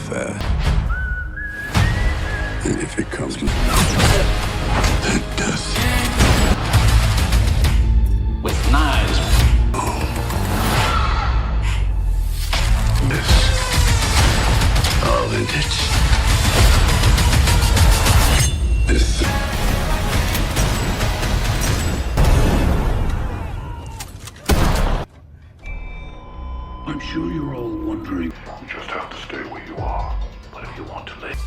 fair. And if it comes, then death. With knives. This. All in it. This. I'm sure you're all wondering. You just have to stay where you are. But if you want to live.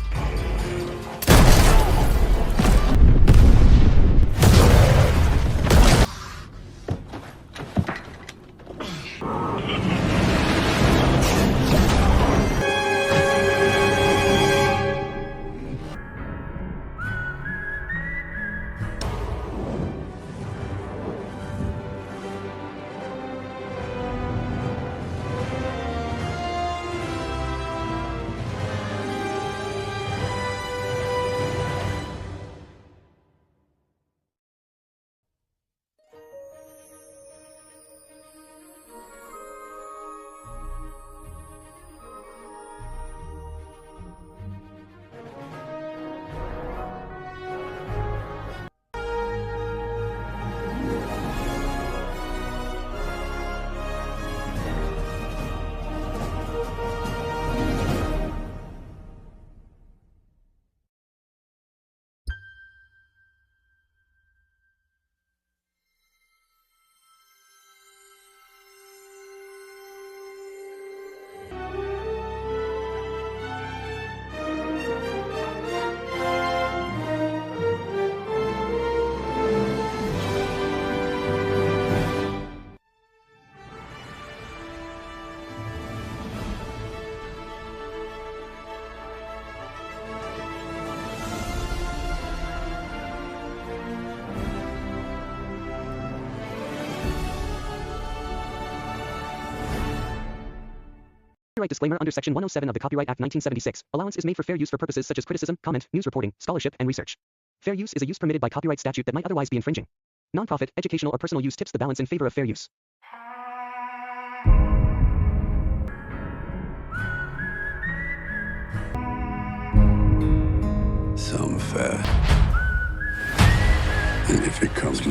Copyright disclaimer under Section 107 of the Copyright Act 1976. Allowance is made for fair use for purposes such as criticism, comment, news reporting, scholarship, and research. Fair use is a use permitted by copyright statute that might otherwise be infringing. Nonprofit, educational, or personal use tips the balance in favor of fair use. Some fair. And if it comes.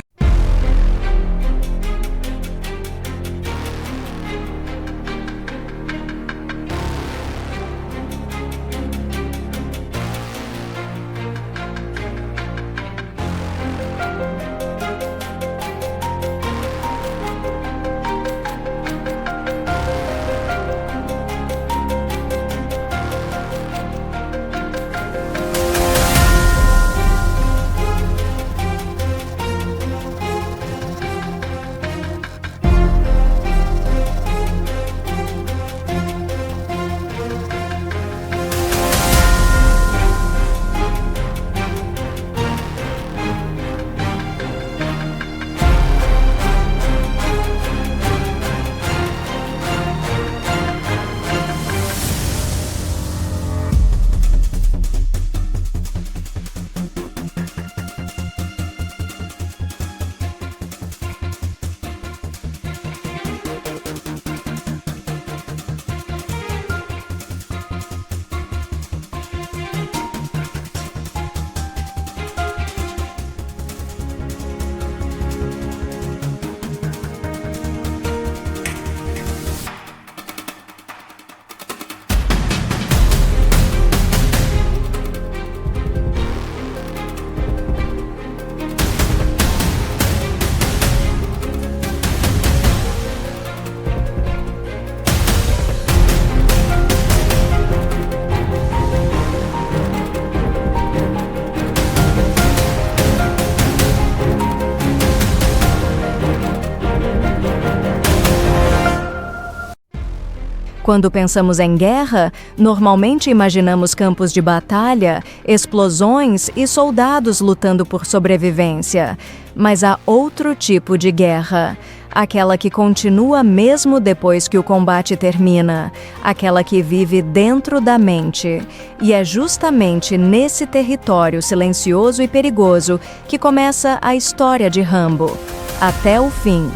Quando pensamos em guerra, normalmente imaginamos campos de batalha, explosões e soldados lutando por sobrevivência. Mas há outro tipo de guerra. Aquela que continua mesmo depois que o combate termina. Aquela que vive dentro da mente. E é justamente nesse território silencioso e perigoso que começa a história de Rambo. Até o fim.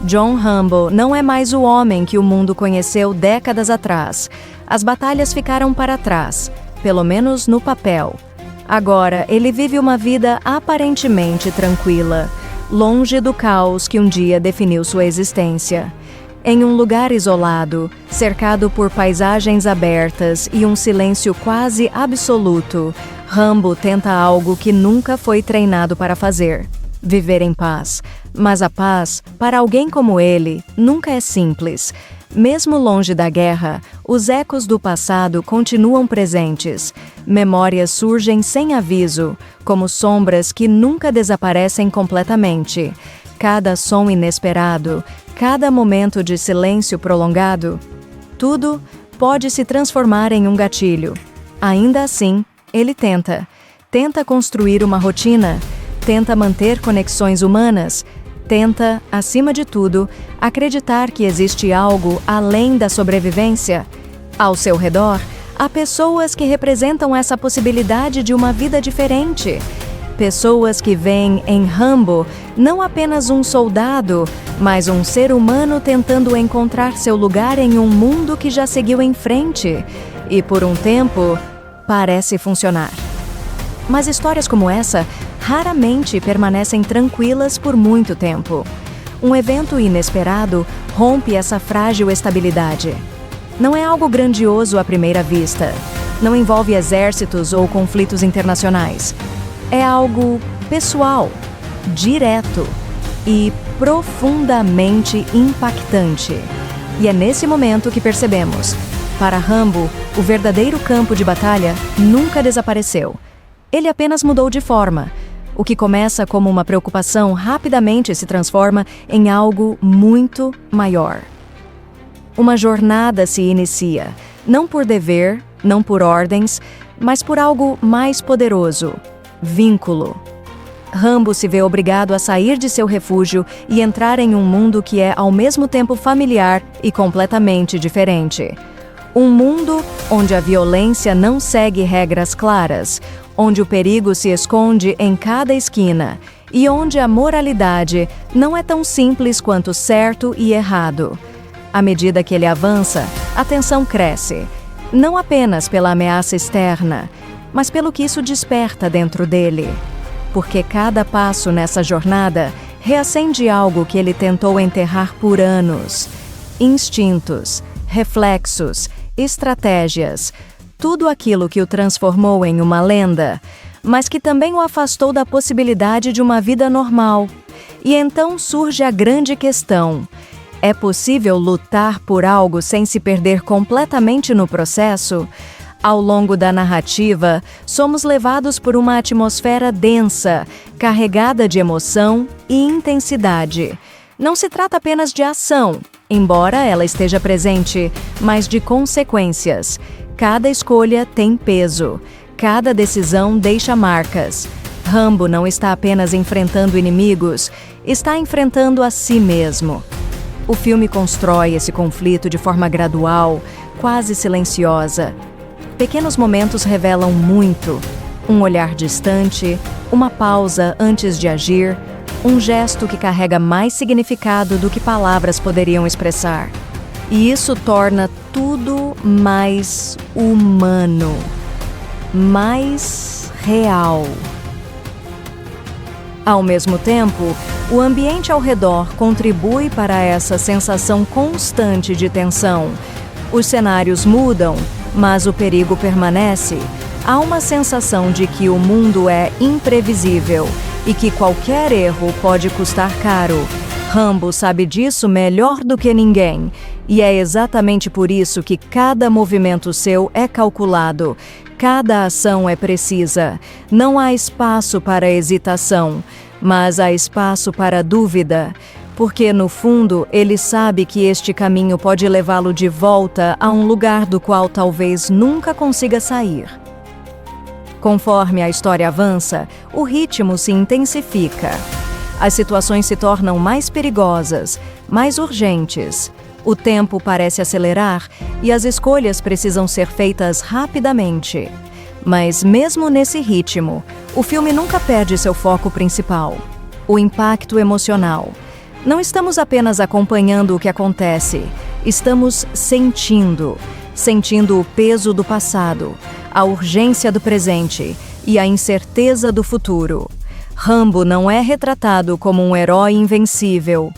John Rambo não é mais o homem que o mundo conheceu décadas atrás. As batalhas ficaram para trás, pelo menos no papel. Agora, ele vive uma vida aparentemente tranquila, longe do caos que um dia definiu sua existência. Em um lugar isolado, cercado por paisagens abertas e um silêncio quase absoluto, Rambo tenta algo que nunca foi treinado para fazer: viver em paz. Mas a paz, para alguém como ele, nunca é simples. Mesmo longe da guerra, os ecos do passado continuam presentes. Memórias surgem sem aviso, como sombras que nunca desaparecem completamente. Cada som inesperado, cada momento de silêncio prolongado, tudo pode se transformar em um gatilho. Ainda assim, ele tenta construir uma rotina, tenta manter conexões humanas, tenta, acima de tudo, acreditar que existe algo além da sobrevivência. Ao seu redor, há pessoas que representam essa possibilidade de uma vida diferente. Pessoas que veem em Rambo não apenas um soldado, mas um ser humano tentando encontrar seu lugar em um mundo que já seguiu em frente. E por um tempo, parece funcionar. Mas histórias como essa raramente permanecem tranquilas por muito tempo. Um evento inesperado rompe essa frágil estabilidade. Não é algo grandioso à primeira vista. Não envolve exércitos ou conflitos internacionais. É algo pessoal, direto e profundamente impactante. E é nesse momento que percebemos: para Rambo, o verdadeiro campo de batalha nunca desapareceu. Ele apenas mudou de forma. O que começa como uma preocupação rapidamente se transforma em algo muito maior. Uma jornada se inicia, não por dever, não por ordens, mas por algo mais poderoso: vínculo. Rambo se vê obrigado a sair de seu refúgio e entrar em um mundo que é ao mesmo tempo familiar e completamente diferente. Um mundo onde a violência não segue regras claras, onde o perigo se esconde em cada esquina e onde a moralidade não é tão simples quanto certo e errado. À medida que ele avança, a tensão cresce, não apenas pela ameaça externa, mas pelo que isso desperta dentro dele. Porque cada passo nessa jornada reacende algo que ele tentou enterrar por anos: instintos, reflexos, estratégias, tudo aquilo que o transformou em uma lenda, mas que também o afastou da possibilidade de uma vida normal. E então surge a grande questão: é possível lutar por algo sem se perder completamente no processo? Ao longo da narrativa, somos levados por uma atmosfera densa, carregada de emoção e intensidade. Não se trata apenas de ação, embora ela esteja presente, mas de consequências. Cada escolha tem peso, cada decisão deixa marcas. Rambo não está apenas enfrentando inimigos, está enfrentando a si mesmo. O filme constrói esse conflito de forma gradual, quase silenciosa. Pequenos momentos revelam muito: um olhar distante, uma pausa antes de agir, um gesto que carrega mais significado do que palavras poderiam expressar. E isso torna tudo mais humano, mais real. Ao mesmo tempo, o ambiente ao redor contribui para essa sensação constante de tensão. Os cenários mudam, mas o perigo permanece. Há uma sensação de que o mundo é imprevisível e que qualquer erro pode custar caro. Rambo sabe disso melhor do que ninguém, e é exatamente por isso que cada movimento seu é calculado, cada ação é precisa. Não há espaço para hesitação, mas há espaço para dúvida. Porque, no fundo, ele sabe que este caminho pode levá-lo de volta a um lugar do qual talvez nunca consiga sair. Conforme a história avança, o ritmo se intensifica. As situações se tornam mais perigosas, mais urgentes. O tempo parece acelerar e as escolhas precisam ser feitas rapidamente. Mas, mesmo nesse ritmo, o filme nunca perde seu foco principal: o impacto emocional. Não estamos apenas acompanhando o que acontece, estamos sentindo. sentindo o peso do passado, a urgência do presente e a incerteza do futuro. Rambo não é retratado como um herói invencível.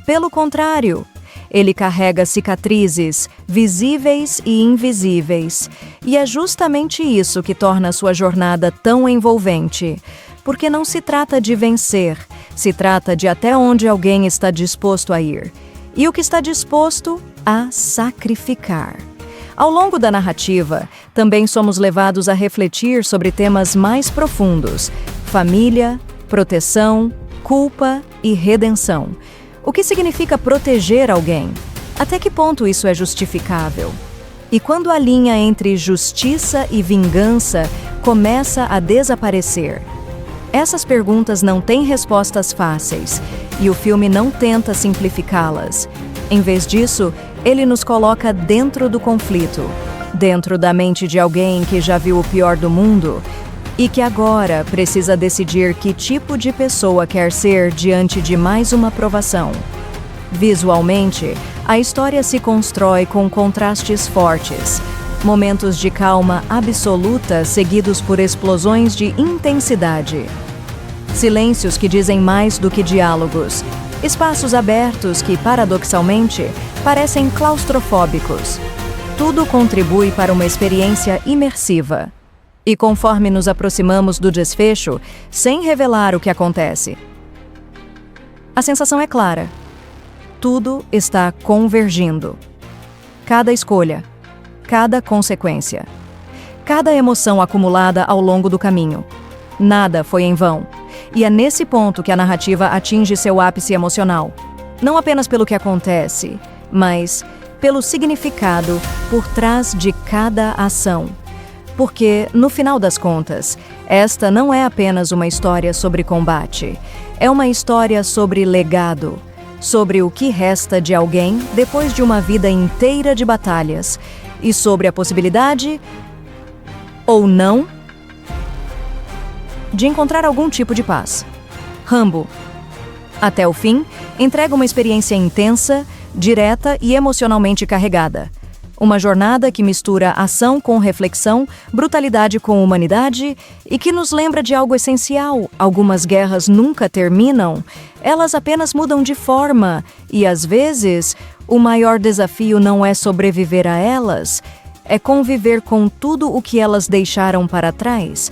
Pelo contrário, ele carrega cicatrizes visíveis e invisíveis, e é justamente isso que torna sua jornada tão envolvente, porque não se trata de vencer, se trata de até onde alguém está disposto a ir, e o que está disposto a sacrificar. Ao longo da narrativa, também somos levados a refletir sobre temas mais profundos: família, proteção, culpa e redenção. O que significa proteger alguém? Até que ponto isso é justificável? E quando a linha entre justiça e vingança começa a desaparecer? Essas perguntas não têm respostas fáceis, e o filme não tenta simplificá-las. Em vez disso, ele nos coloca dentro do conflito, dentro da mente de alguém que já viu o pior do mundo e que agora precisa decidir que tipo de pessoa quer ser diante de mais uma provação. Visualmente, a história se constrói com contrastes fortes, momentos de calma absoluta seguidos por explosões de intensidade. Silêncios que dizem mais do que diálogos, espaços abertos que, paradoxalmente, parecem claustrofóbicos. Tudo contribui para uma experiência imersiva. E conforme nos aproximamos do desfecho, sem revelar o que acontece, a sensação é clara. Tudo está convergindo. Cada escolha, cada consequência, cada emoção acumulada ao longo do caminho. Nada foi em vão. E é nesse ponto que a narrativa atinge seu ápice emocional. Não apenas pelo que acontece, mas pelo significado por trás de cada ação. Porque, no final das contas, esta não é apenas uma história sobre combate. É uma história sobre legado, sobre o que resta de alguém depois de uma vida inteira de batalhas, e sobre a possibilidade, ou não, de encontrar algum tipo de paz. Rambo, até o fim, entrega uma experiência intensa, direta e emocionalmente carregada. Uma jornada que mistura ação com reflexão, brutalidade com humanidade e que nos lembra de algo essencial. Algumas guerras nunca terminam, elas apenas mudam de forma e, às vezes, o maior desafio não é sobreviver a elas, é conviver com tudo o que elas deixaram para trás.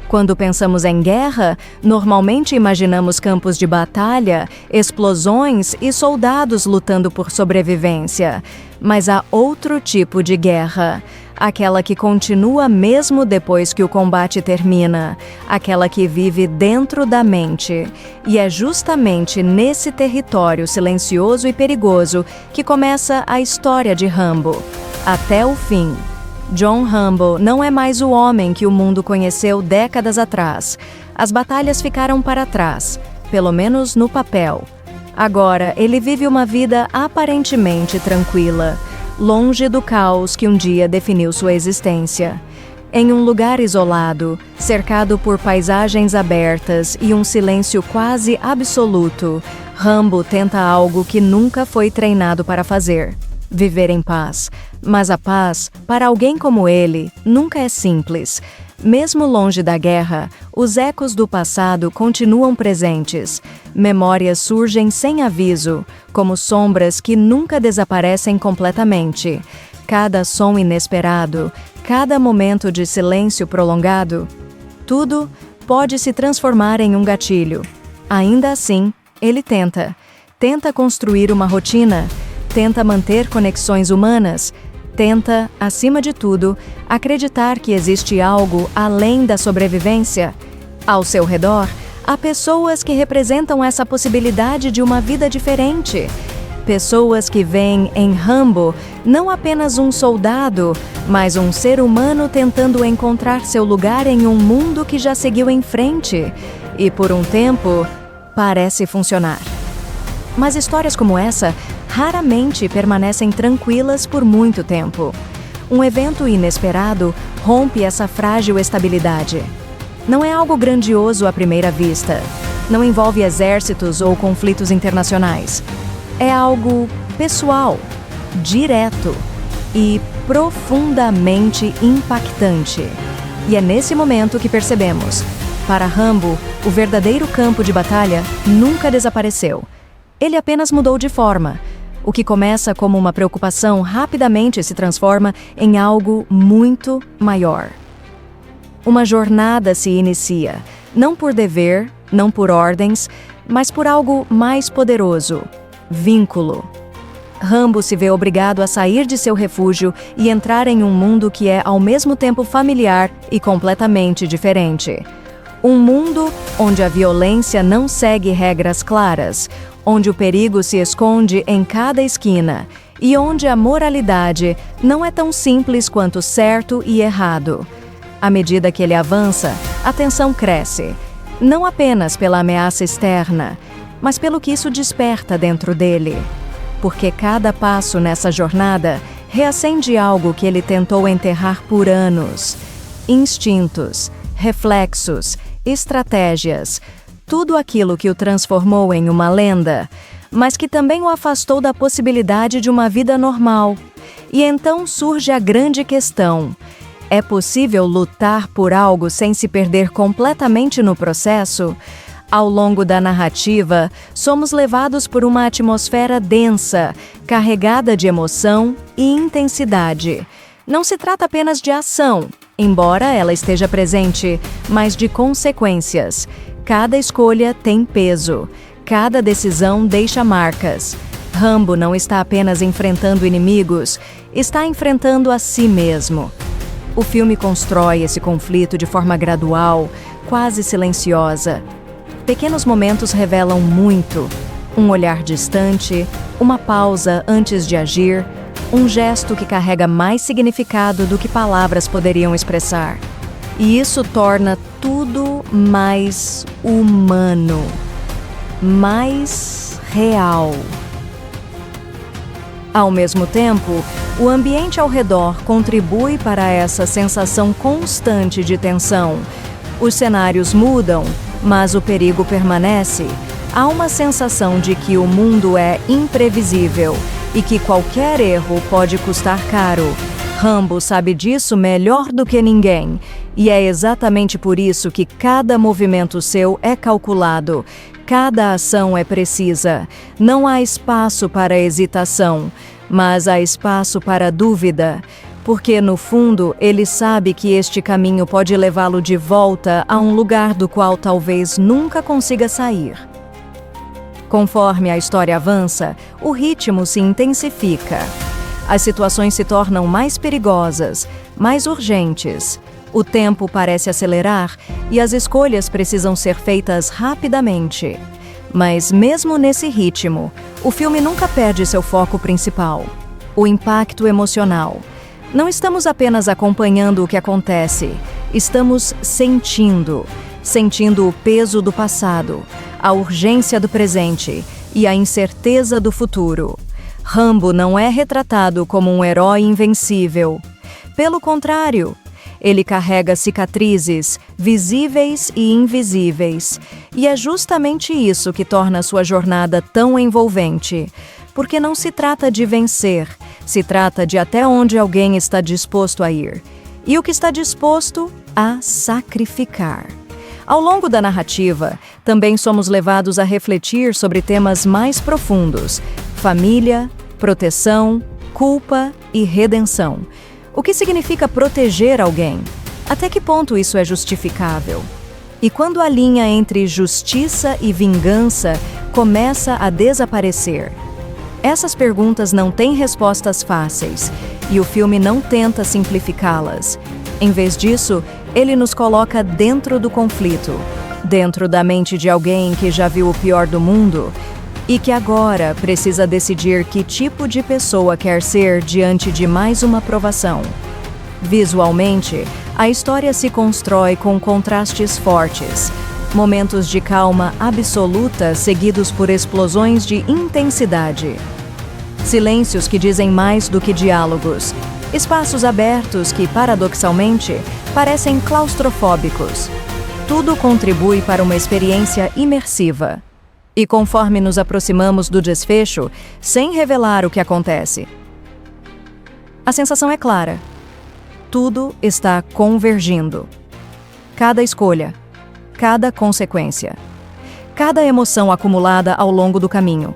Quando pensamos em guerra, normalmente imaginamos campos de batalha, explosões e soldados lutando por sobrevivência. Mas há outro tipo de guerra, aquela que continua mesmo depois que o combate termina, aquela que vive dentro da mente. E é justamente nesse território silencioso e perigoso que começa a história de Rambo, até o fim. John Rambo não é mais o homem que o mundo conheceu décadas atrás. As batalhas ficaram para trás, pelo menos no papel. Agora, ele vive uma vida aparentemente tranquila, longe do caos que um dia definiu sua existência. Em um lugar isolado, cercado por paisagens abertas e um silêncio quase absoluto, Rambo tenta algo que nunca foi treinado para fazer: viver em paz. Mas a paz, para alguém como ele, nunca é simples. Mesmo longe da guerra, os ecos do passado continuam presentes. Memórias surgem sem aviso, como sombras que nunca desaparecem completamente. Cada som inesperado, cada momento de silêncio prolongado, tudo pode se transformar em um gatilho. Ainda assim, ele tenta construir uma rotina, tenta manter conexões humanas, tenta, acima de tudo, acreditar que existe algo além da sobrevivência. Ao seu redor, há pessoas que representam essa possibilidade de uma vida diferente. Pessoas que veem em Rambo não apenas um soldado, mas um ser humano tentando encontrar seu lugar em um mundo que já seguiu em frente. E por um tempo, parece funcionar. Mas histórias como essa raramente permanecem tranquilas por muito tempo. Um evento inesperado rompe essa frágil estabilidade. Não é algo grandioso à primeira vista. Não envolve exércitos ou conflitos internacionais. É algo pessoal, direto e profundamente impactante. E é nesse momento que percebemos: para Rambo, o verdadeiro campo de batalha nunca desapareceu. Ele apenas mudou de forma. O que começa como uma preocupação rapidamente se transforma em algo muito maior. Uma jornada se inicia, não por dever, não por ordens, mas por algo mais poderoso: vínculo. Rambo se vê obrigado a sair de seu refúgio e entrar em um mundo que é ao mesmo tempo familiar e completamente diferente. Um mundo onde a violência não segue regras claras, onde o perigo se esconde em cada esquina e onde a moralidade não é tão simples quanto certo e errado. À medida que ele avança, a tensão cresce, não apenas pela ameaça externa, mas pelo que isso desperta dentro dele. Porque cada passo nessa jornada reacende algo que ele tentou enterrar por anos: instintos, reflexos, estratégias, tudo aquilo que o transformou em uma lenda, mas que também o afastou da possibilidade de uma vida normal. E então surge a grande questão: é possível lutar por algo sem se perder completamente no processo? Ao longo da narrativa, somos levados por uma atmosfera densa, carregada de emoção e intensidade. Não se trata apenas de ação, embora ela esteja presente, mas de consequências. Cada escolha tem peso, cada decisão deixa marcas. Rambo não está apenas enfrentando inimigos, está enfrentando a si mesmo. O filme constrói esse conflito de forma gradual, quase silenciosa. Pequenos momentos revelam muito: um olhar distante, uma pausa antes de agir, um gesto que carrega mais significado do que palavras poderiam expressar. E isso torna tudo mais humano, mais real. Ao mesmo tempo, o ambiente ao redor contribui para essa sensação constante de tensão. Os cenários mudam, mas o perigo permanece. Há uma sensação de que o mundo é imprevisível e que qualquer erro pode custar caro. Rambo sabe disso melhor do que ninguém, e é exatamente por isso que cada movimento seu é calculado, cada ação é precisa. Não há espaço para hesitação, mas há espaço para dúvida. Porque, no fundo, ele sabe que este caminho pode levá-lo de volta a um lugar do qual talvez nunca consiga sair. Conforme a história avança, o ritmo se intensifica. As situações se tornam mais perigosas, mais urgentes. O tempo parece acelerar e as escolhas precisam ser feitas rapidamente. Mas, mesmo nesse ritmo, o filme nunca perde seu foco principal: o impacto emocional. Não estamos apenas acompanhando o que acontece, estamos sentindo o peso do passado, a urgência do presente e a incerteza do futuro. Rambo não é retratado como um herói invencível. Pelo contrário, ele carrega cicatrizes visíveis e invisíveis, e é justamente isso que torna sua jornada tão envolvente. Porque não se trata de vencer, se trata de até onde alguém está disposto a ir, e o que está disposto a sacrificar. Ao longo da narrativa, também somos levados a refletir sobre temas mais profundos: família, proteção, culpa e redenção. O que significa proteger alguém? Até que ponto isso é justificável? E quando a linha entre justiça e vingança começa a desaparecer? Essas perguntas não têm respostas fáceis, e o filme não tenta simplificá-las. Em vez disso, ele nos coloca dentro do conflito, dentro da mente de alguém que já viu o pior do mundo e que agora precisa decidir que tipo de pessoa quer ser diante de mais uma provação. Visualmente, a história se constrói com contrastes fortes, momentos de calma absoluta seguidos por explosões de intensidade. Silêncios que dizem mais do que diálogos. Espaços abertos que, paradoxalmente, parecem claustrofóbicos. Tudo contribui para uma experiência imersiva. E conforme nos aproximamos do desfecho, sem revelar o que acontece, a sensação é clara. Tudo está convergindo. Cada escolha, cada consequência, cada emoção acumulada ao longo do caminho.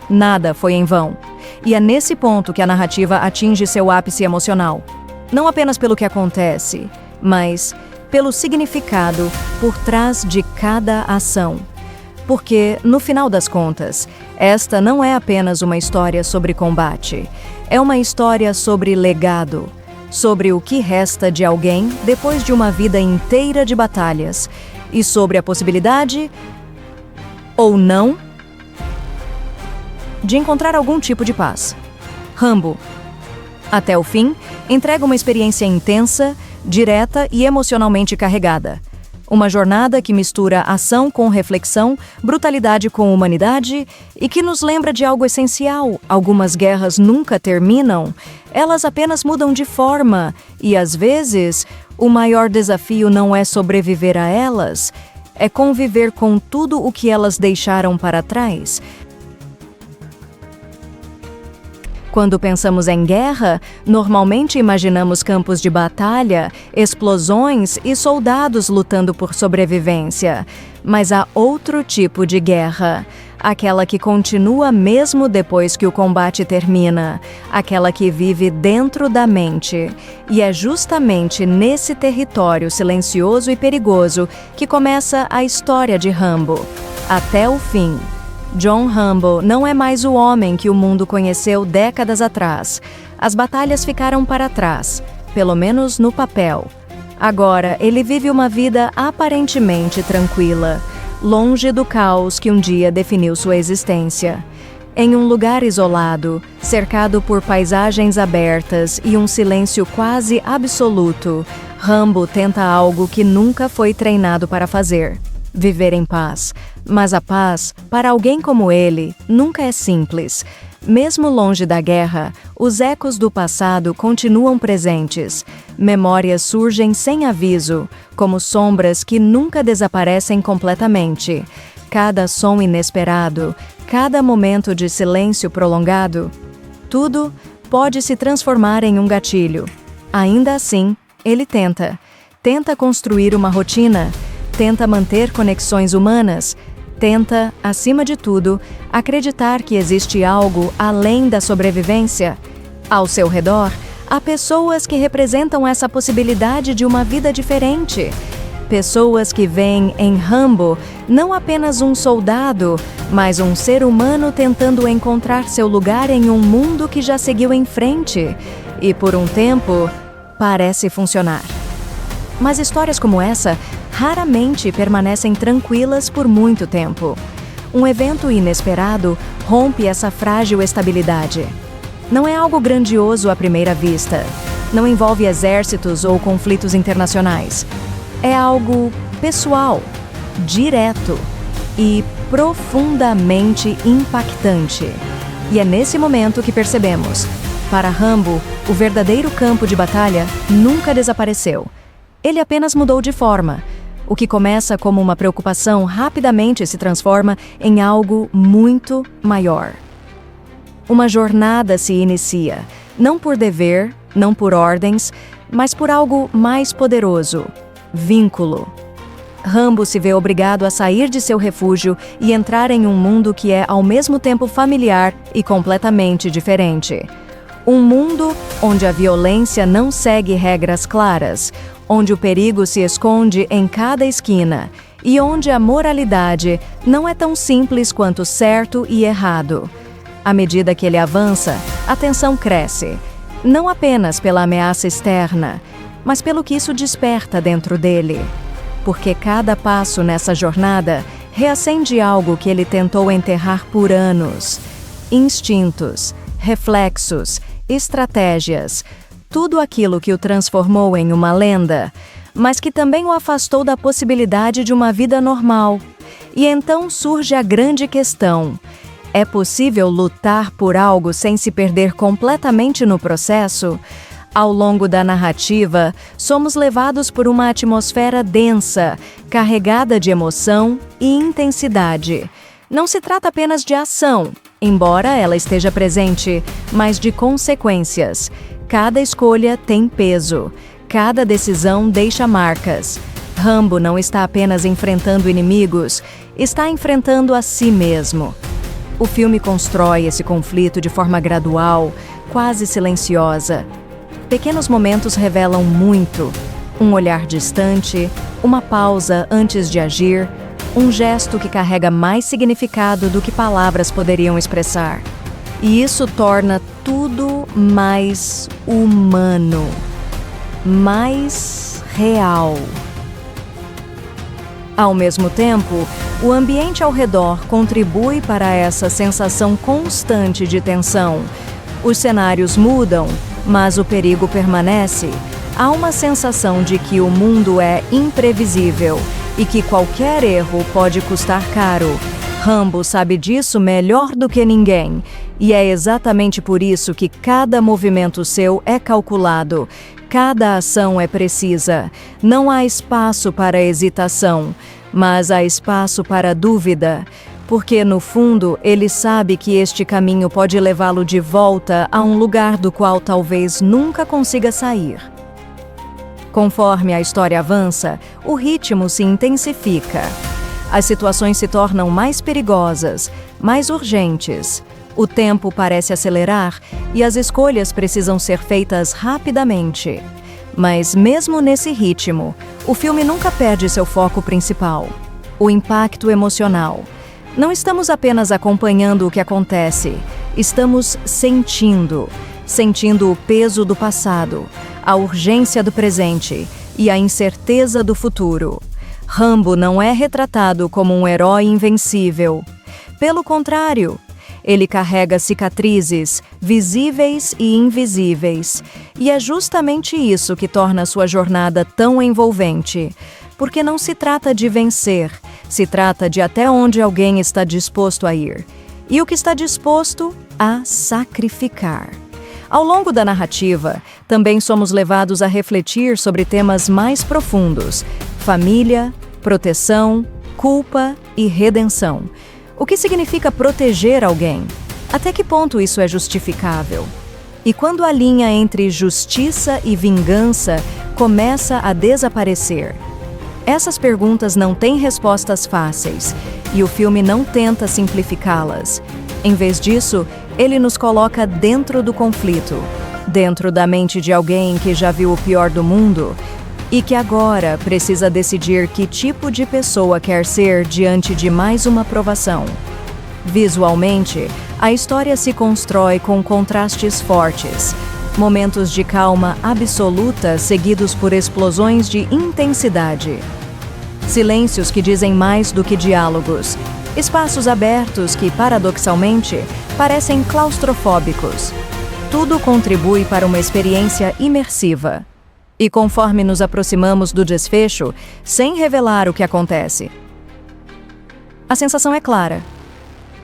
Nada foi em vão. E é nesse ponto que a narrativa atinge seu ápice emocional. Não apenas pelo que acontece, mas pelo significado por trás de cada ação. Porque, no final das contas, esta não é apenas uma história sobre combate. É uma história sobre legado, sobre o que resta de alguém depois de uma vida inteira de batalhas, e sobre a possibilidade, ou não, de encontrar algum tipo de paz. Rambo, até o fim, entrega uma experiência intensa, direta e emocionalmente carregada. Uma jornada que mistura ação com reflexão, brutalidade com humanidade e que nos lembra de algo essencial. Algumas guerras nunca terminam, elas apenas mudam de forma e, às vezes, o maior desafio não é sobreviver a elas, é conviver com tudo o que elas deixaram para trás. Quando pensamos em guerra, normalmente imaginamos campos de batalha, explosões e soldados lutando por sobrevivência. Mas há outro tipo de guerra, aquela que continua mesmo depois que o combate termina, aquela que vive dentro da mente. E é justamente nesse território silencioso e perigoso que começa a história de Rambo, até o fim. John Rambo não é mais o homem que o mundo conheceu décadas atrás. As batalhas ficaram para trás, pelo menos no papel. Agora, ele vive uma vida aparentemente tranquila, longe do caos que um dia definiu sua existência. Em um lugar isolado, cercado por paisagens abertas e um silêncio quase absoluto, Rambo tenta algo que nunca foi treinado para fazer: viver em paz. Mas a paz, para alguém como ele, nunca é simples. Mesmo longe da guerra, os ecos do passado continuam presentes. Memórias surgem sem aviso, como sombras que nunca desaparecem completamente. Cada som inesperado, cada momento de silêncio prolongado, tudo pode se transformar em um gatilho. Ainda assim, ele tenta construir uma rotina, tenta manter conexões humanas, tenta, acima de tudo, acreditar que existe algo além da sobrevivência. Ao seu redor, há pessoas que representam essa possibilidade de uma vida diferente. Pessoas que veem em Rambo não apenas um soldado, mas um ser humano tentando encontrar seu lugar em um mundo que já seguiu em frente. E por um tempo, parece funcionar. Mas histórias como essa raramente permanecem tranquilas por muito tempo. Um evento inesperado rompe essa frágil estabilidade. Não é algo grandioso à primeira vista. Não envolve exércitos ou conflitos internacionais. É algo pessoal, direto e profundamente impactante. E é nesse momento que percebemos: para Rambo, o verdadeiro campo de batalha nunca desapareceu. Ele apenas mudou de forma. O que começa como uma preocupação rapidamente se transforma em algo muito maior. Uma jornada se inicia, não por dever, não por ordens, mas por algo mais poderoso: vínculo. Rambo se vê obrigado a sair de seu refúgio e entrar em um mundo que é ao mesmo tempo familiar e completamente diferente. Um mundo onde a violência não segue regras claras, onde o perigo se esconde em cada esquina e onde a moralidade não é tão simples quanto certo e errado. À medida que ele avança, a tensão cresce, não apenas pela ameaça externa, mas pelo que isso desperta dentro dele. Porque cada passo nessa jornada reacende algo que ele tentou enterrar por anos: instintos, reflexos, estratégias, tudo aquilo que o transformou em uma lenda, mas que também o afastou da possibilidade de uma vida normal. E então surge a grande questão: é possível lutar por algo sem se perder completamente no processo? Ao longo da narrativa, somos levados por uma atmosfera densa, carregada de emoção e intensidade. Não se trata apenas de ação, embora ela esteja presente, mas de consequências. Cada escolha tem peso. Cada decisão deixa marcas. Rambo não está apenas enfrentando inimigos, está enfrentando a si mesmo. O filme constrói esse conflito de forma gradual, quase silenciosa. Pequenos momentos revelam muito. Um olhar distante, uma pausa antes de agir, um gesto que carrega mais significado do que palavras poderiam expressar. E isso torna tudo mais humano, mais real. Ao mesmo tempo, o ambiente ao redor contribui para essa sensação constante de tensão. Os cenários mudam, mas o perigo permanece. Há uma sensação de que o mundo é imprevisível e que qualquer erro pode custar caro. Rambo sabe disso melhor do que ninguém, e é exatamente por isso que cada movimento seu é calculado, cada ação é precisa. Não há espaço para hesitação, mas há espaço para dúvida, porque no fundo ele sabe que este caminho pode levá-lo de volta a um lugar do qual talvez nunca consiga sair. Conforme a história avança, o ritmo se intensifica. As situações se tornam mais perigosas, mais urgentes. O tempo parece acelerar e as escolhas precisam ser feitas rapidamente. Mas mesmo nesse ritmo, o filme nunca perde seu foco principal: o impacto emocional. Não estamos apenas acompanhando o que acontece, estamos sentindo o peso do passado, a urgência do presente e a incerteza do futuro. Rambo não é retratado como um herói invencível. Pelo contrário, ele carrega cicatrizes, visíveis e invisíveis. E é justamente isso que torna sua jornada tão envolvente. Porque não se trata de vencer, se trata de até onde alguém está disposto a ir. E o que está disposto a sacrificar. Ao longo da narrativa, também somos levados a refletir sobre temas mais profundos: família, proteção, culpa e redenção. O que significa proteger alguém? Até que ponto isso é justificável? E quando a linha entre justiça e vingança começa a desaparecer? Essas perguntas não têm respostas fáceis, e o filme não tenta simplificá-las. Em vez disso, ele nos coloca dentro do conflito, dentro da mente de alguém que já viu o pior do mundo e que agora precisa decidir que tipo de pessoa quer ser diante de mais uma provação. Visualmente, a história se constrói com contrastes fortes, momentos de calma absoluta seguidos por explosões de intensidade. Silêncios que dizem mais do que diálogos, espaços abertos que, paradoxalmente, parecem claustrofóbicos. Tudo contribui para uma experiência imersiva. E conforme nos aproximamos do desfecho, sem revelar o que acontece, a sensação é clara.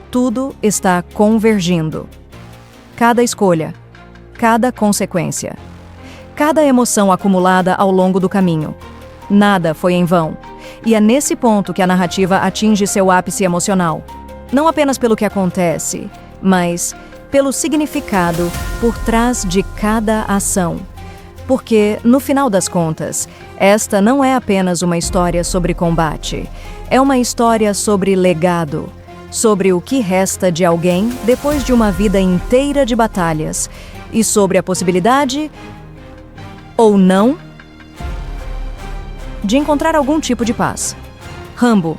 Tudo está convergindo. Cada escolha, cada consequência, cada emoção acumulada ao longo do caminho. Nada foi em vão. E é nesse ponto que a narrativa atinge seu ápice emocional. Não apenas pelo que acontece, mas pelo significado por trás de cada ação. Porque, no final das contas, esta não é apenas uma história sobre combate. É uma história sobre legado, sobre o que resta de alguém depois de uma vida inteira de batalhas, e sobre a possibilidade, ou não, de encontrar algum tipo de paz. Rambo,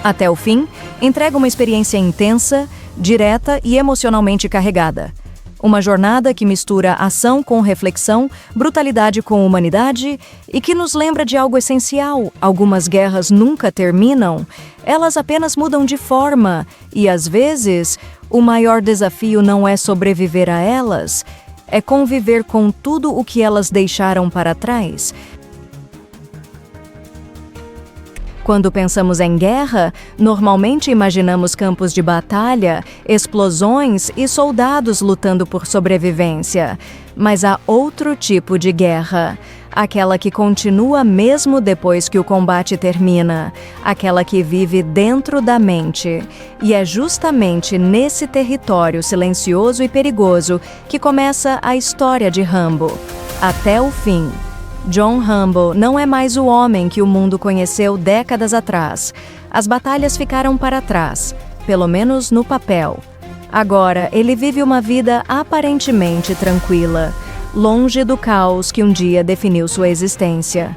até o fim, entrega uma experiência intensa, direta e emocionalmente carregada. Uma jornada que mistura ação com reflexão, brutalidade com humanidade e que nos lembra de algo essencial. Algumas guerras nunca terminam, elas apenas mudam de forma e, às vezes, o maior desafio não é sobreviver a elas, é conviver com tudo o que elas deixaram para trás. Quando pensamos em guerra, normalmente imaginamos campos de batalha, explosões e soldados lutando por sobrevivência. Mas há outro tipo de guerra. Aquela que continua mesmo depois que o combate termina. Aquela que vive dentro da mente. E é justamente nesse território silencioso e perigoso que começa a história de Rambo. Até o fim. John Rambo não é mais o homem que o mundo conheceu décadas atrás. As batalhas ficaram para trás, pelo menos no papel. Agora, ele vive uma vida aparentemente tranquila, longe do caos que um dia definiu sua existência.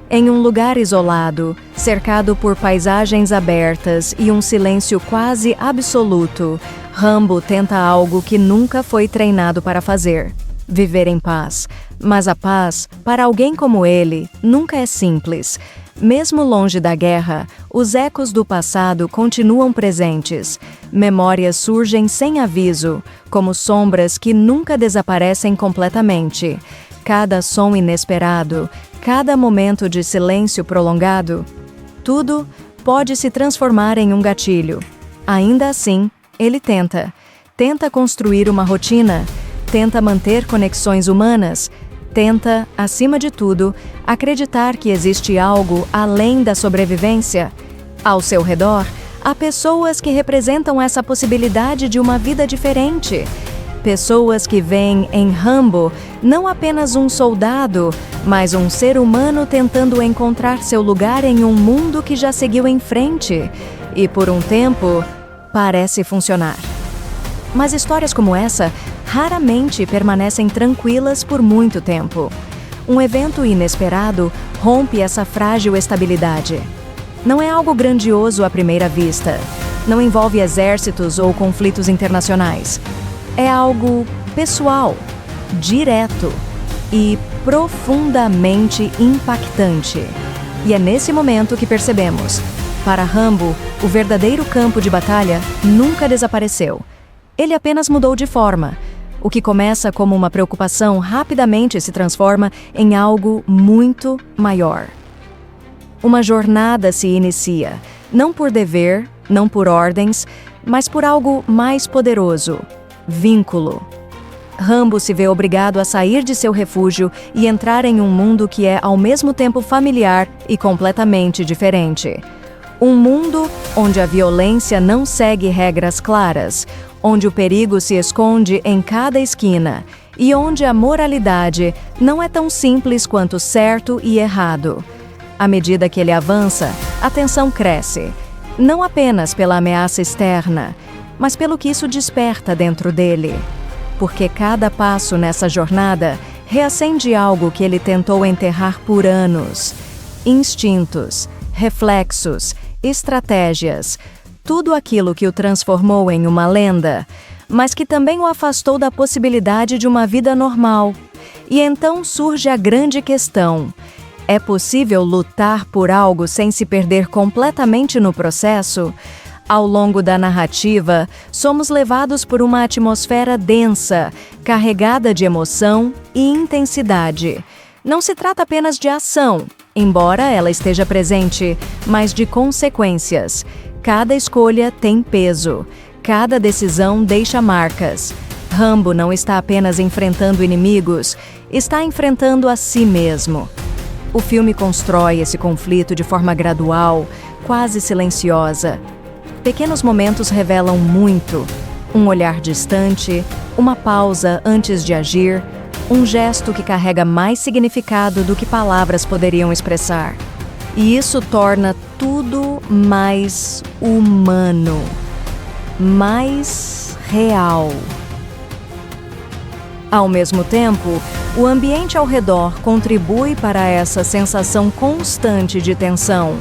Em um lugar isolado, cercado por paisagens abertas e um silêncio quase absoluto, Rambo tenta algo que nunca foi treinado para fazer: viver em paz. Mas a paz, para alguém como ele, nunca é simples. Mesmo longe da guerra, os ecos do passado continuam presentes. Memórias surgem sem aviso, como sombras que nunca desaparecem completamente. Cada som inesperado, cada momento de silêncio prolongado, tudo pode se transformar em um gatilho. Ainda assim, ele tenta. Tenta construir uma rotina, tenta manter conexões humanas, tenta, acima de tudo, acreditar que existe algo além da sobrevivência. Ao seu redor, há pessoas que representam essa possibilidade de uma vida diferente. Pessoas que veem em Rambo não apenas um soldado, mas um ser humano tentando encontrar seu lugar em um mundo que já seguiu em frente. E por um tempo, parece funcionar. Mas histórias como essa raramente permanecem tranquilas por muito tempo. Um evento inesperado rompe essa frágil estabilidade. Não é algo grandioso à primeira vista. Não envolve exércitos ou conflitos internacionais. É algo pessoal, direto e profundamente impactante. E é nesse momento que percebemos: para Rambo, o verdadeiro campo de batalha nunca desapareceu. Ele apenas mudou de forma. O que começa como uma preocupação rapidamente se transforma em algo muito maior. Uma jornada se inicia, não por dever, não por ordens, mas por algo mais poderoso: vínculo. Rambo se vê obrigado a sair de seu refúgio e entrar em um mundo que é ao mesmo tempo familiar e completamente diferente. Um mundo onde a violência não segue regras claras, onde o perigo se esconde em cada esquina e onde a moralidade não é tão simples quanto certo e errado. À medida que ele avança, a tensão cresce, não apenas pela ameaça externa, mas pelo que isso desperta dentro dele. Porque cada passo nessa jornada reacende algo que ele tentou enterrar por anos: instintos, reflexos, estratégias, tudo aquilo que o transformou em uma lenda, mas que também o afastou da possibilidade de uma vida normal. E então surge a grande questão: é possível lutar por algo sem se perder completamente no processo? Ao longo da narrativa, somos levados por uma atmosfera densa, carregada de emoção e intensidade. Não se trata apenas de ação, embora ela esteja presente, mas de consequências. Cada escolha tem peso, cada decisão deixa marcas. Rambo não está apenas enfrentando inimigos, está enfrentando a si mesmo. O filme constrói esse conflito de forma gradual, quase silenciosa. Pequenos momentos revelam muito: um olhar distante, uma pausa antes de agir, um gesto que carrega mais significado do que palavras poderiam expressar. E isso torna tudo mais humano, mais real. Ao mesmo tempo, o ambiente ao redor contribui para essa sensação constante de tensão.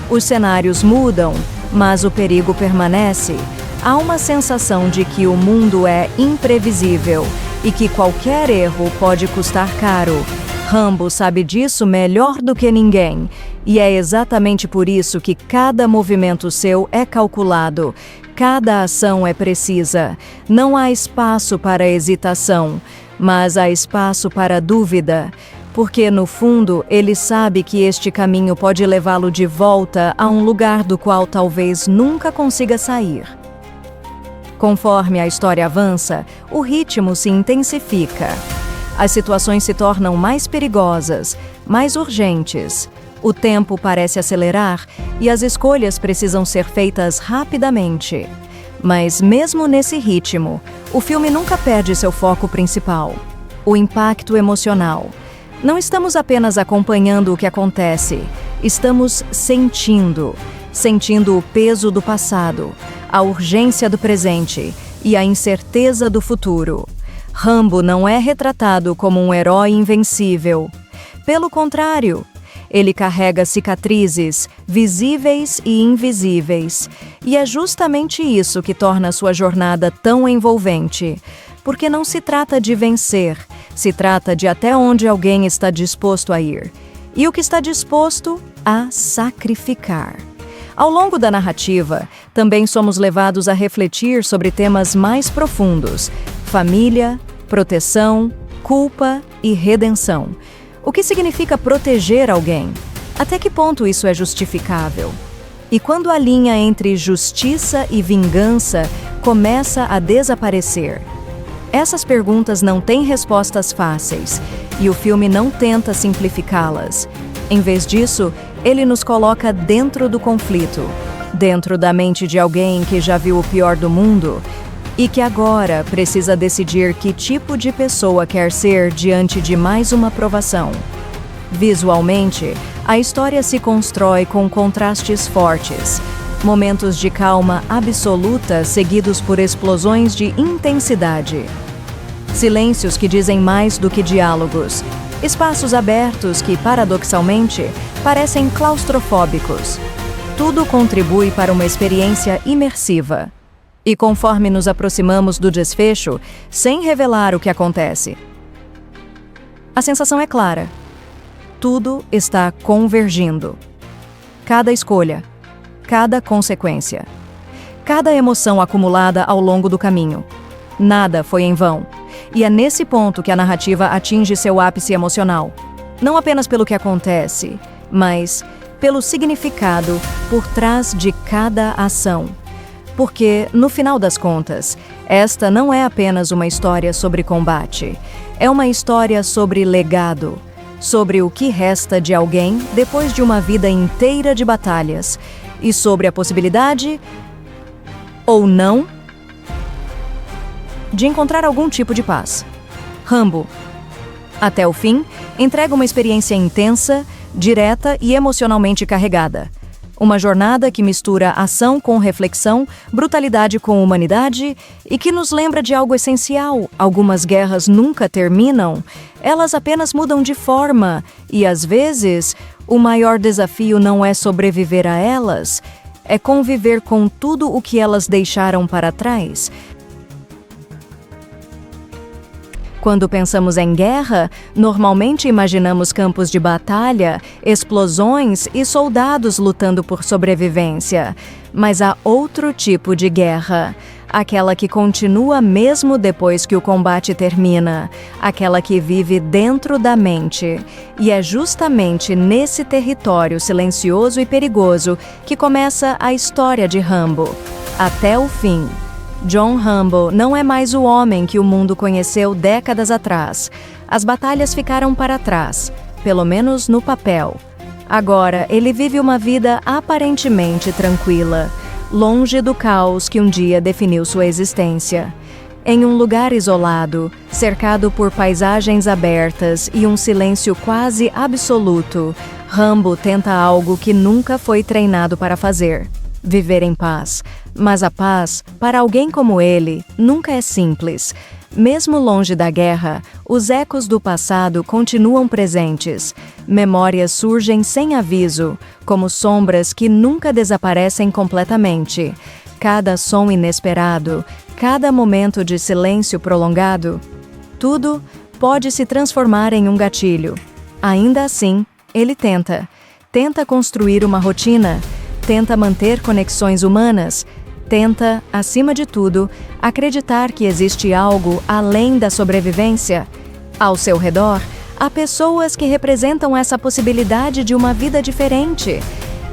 Os cenários mudam, mas o perigo permanece. Há uma sensação de que o mundo é imprevisível e que qualquer erro pode custar caro. Rambo sabe disso melhor do que ninguém, e é exatamente por isso que cada movimento seu é calculado, cada ação é precisa. Não há espaço para hesitação, mas há espaço para dúvida. porque, no fundo, ele sabe que este caminho pode levá-lo de volta a um lugar do qual talvez nunca consiga sair. Conforme a história avança, o ritmo se intensifica. As situações se tornam mais perigosas, mais urgentes. O tempo parece acelerar e as escolhas precisam ser feitas rapidamente. Mas, mesmo nesse ritmo, o filme nunca perde seu foco principal: o impacto emocional. Não estamos apenas acompanhando o que acontece, estamos sentindo o peso do passado, a urgência do presente e a incerteza do futuro. Rambo não é retratado como um herói invencível. Pelo contrário, ele carrega cicatrizes visíveis e invisíveis, e é justamente isso que torna sua jornada tão envolvente, porque não se trata de vencer, se trata de até onde alguém está disposto a ir, e o que está disposto a sacrificar. Ao longo da narrativa, também somos levados a refletir sobre temas mais profundos: família, proteção, culpa e redenção. O que significa proteger alguém? Até que ponto isso é justificável? E quando a linha entre justiça e vingança começa a desaparecer? Essas perguntas não têm respostas fáceis, e o filme não tenta simplificá-las. Em vez disso, ele nos coloca dentro do conflito, dentro da mente de alguém que já viu o pior do mundo e que agora precisa decidir que tipo de pessoa quer ser diante de mais uma provação. Visualmente, a história se constrói com contrastes fortes, momentos de calma absoluta seguidos por explosões de intensidade. Silêncios que dizem mais do que diálogos. Espaços abertos que, paradoxalmente, parecem claustrofóbicos. Tudo contribui para uma experiência imersiva. E conforme nos aproximamos do desfecho, sem revelar o que acontece, a sensação é clara. Tudo está convergindo. Cada escolha, cada consequência, cada emoção acumulada ao longo do caminho. Nada foi em vão. E é nesse ponto que a narrativa atinge seu ápice emocional. Não apenas pelo que acontece, mas pelo significado por trás de cada ação. Porque, no final das contas, esta não é apenas uma história sobre combate. É uma história sobre legado, sobre o que resta de alguém depois de uma vida inteira de batalhas, e sobre a possibilidade, ou não, de encontrar algum tipo de paz. Rambo, até o fim, entrega uma experiência intensa, direta e emocionalmente carregada. Uma jornada que mistura ação com reflexão, brutalidade com humanidade e que nos lembra de algo essencial. Algumas guerras nunca terminam, elas apenas mudam de forma e, às vezes, o maior desafio não é sobreviver a elas, é conviver com tudo o que elas deixaram para trás. Quando pensamos em guerra, normalmente imaginamos campos de batalha, explosões e soldados lutando por sobrevivência. Mas há outro tipo de guerra. Aquela que continua mesmo depois que o combate termina. Aquela que vive dentro da mente. E é justamente nesse território silencioso e perigoso que começa a história de Rambo. Até o fim. John Rambo não é mais o homem que o mundo conheceu décadas atrás. As batalhas ficaram para trás, pelo menos no papel. Agora, ele vive uma vida aparentemente tranquila, longe do caos que um dia definiu sua existência. Em um lugar isolado, cercado por paisagens abertas e um silêncio quase absoluto, Rambo tenta algo que nunca foi treinado para fazer: viver em paz. Mas a paz, para alguém como ele, nunca é simples. Mesmo longe da guerra, os ecos do passado continuam presentes. Memórias surgem sem aviso, como sombras que nunca desaparecem completamente. Cada som inesperado, cada momento de silêncio prolongado, tudo pode se transformar em um gatilho. Ainda assim, ele tenta construir uma rotina, tenta manter conexões humanas, tenta, acima de tudo, acreditar que existe algo além da sobrevivência. Ao seu redor, há pessoas que representam essa possibilidade de uma vida diferente.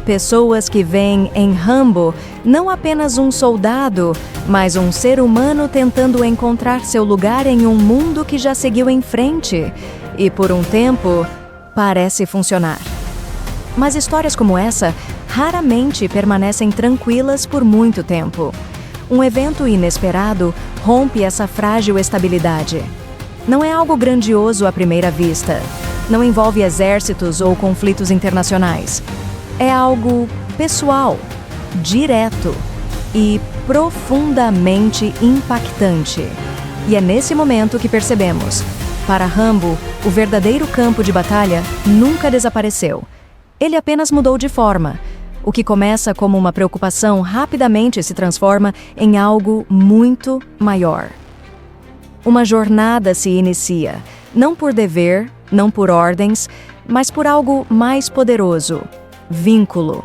Pessoas que veem em Rambo não apenas um soldado, mas um ser humano tentando encontrar seu lugar em um mundo que já seguiu em frente. E por um tempo, parece funcionar. Mas histórias como essa raramente permanecem tranquilas por muito tempo. Um evento inesperado rompe essa frágil estabilidade. Não é algo grandioso à primeira vista. Não envolve exércitos ou conflitos internacionais. É algo pessoal, direto e profundamente impactante. E é nesse momento que percebemos: para Rambo, o verdadeiro campo de batalha nunca desapareceu. Ele apenas mudou de forma. O que começa como uma preocupação rapidamente se transforma em algo muito maior. Uma jornada se inicia, não por dever, não por ordens, mas por algo mais poderoso: vínculo.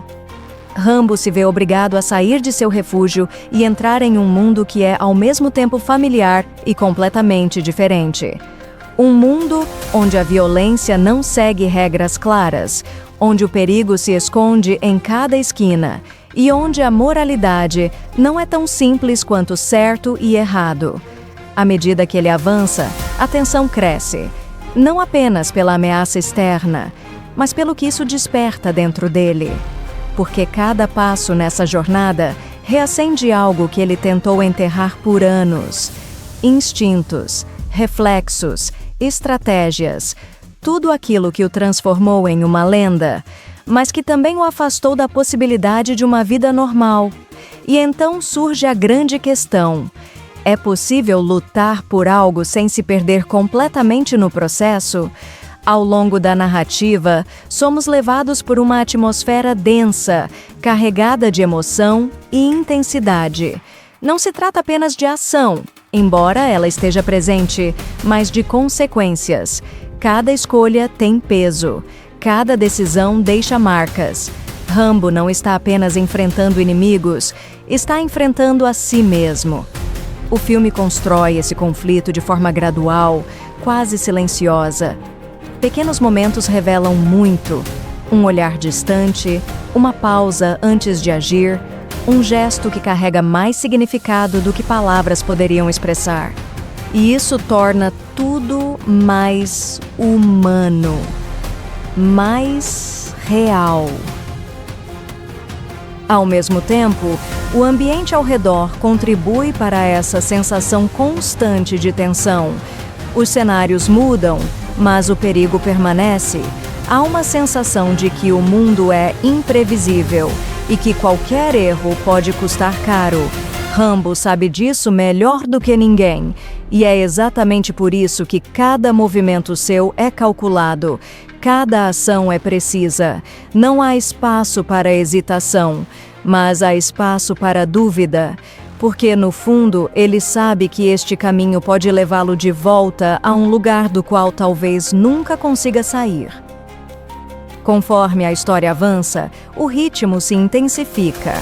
Rambo se vê obrigado a sair de seu refúgio e entrar em um mundo que é ao mesmo tempo familiar e completamente diferente. Um mundo onde a violência não segue regras claras, onde o perigo se esconde em cada esquina e onde a moralidade não é tão simples quanto certo e errado. À medida que ele avança, a tensão cresce, não apenas pela ameaça externa, mas pelo que isso desperta dentro dele. Porque cada passo nessa jornada reacende algo que ele tentou enterrar por anos: instintos, reflexos, estratégias, tudo aquilo que o transformou em uma lenda, mas que também o afastou da possibilidade de uma vida normal. E então surge a grande questão: é possível lutar por algo sem se perder completamente no processo? Ao longo da narrativa, somos levados por uma atmosfera densa, carregada de emoção e intensidade. Não se trata apenas de ação, embora ela esteja presente, mas de consequências. Cada escolha tem peso, cada decisão deixa marcas. Rambo não está apenas enfrentando inimigos, está enfrentando a si mesmo. O filme constrói esse conflito de forma gradual, quase silenciosa. Pequenos momentos revelam muito: um olhar distante, uma pausa antes de agir, um gesto que carrega mais significado do que palavras poderiam expressar. E isso torna tudo mais humano, mais real. Ao mesmo tempo, o ambiente ao redor contribui para essa sensação constante de tensão. Os cenários mudam, mas o perigo permanece. Há uma sensação de que o mundo é imprevisível e que qualquer erro pode custar caro. Rambo sabe disso melhor do que ninguém, e é exatamente por isso que cada movimento seu é calculado, cada ação é precisa. Não há espaço para hesitação, mas há espaço para dúvida. Porque, no fundo, ele sabe que este caminho pode levá-lo de volta a um lugar do qual talvez nunca consiga sair. Conforme a história avança, o ritmo se intensifica.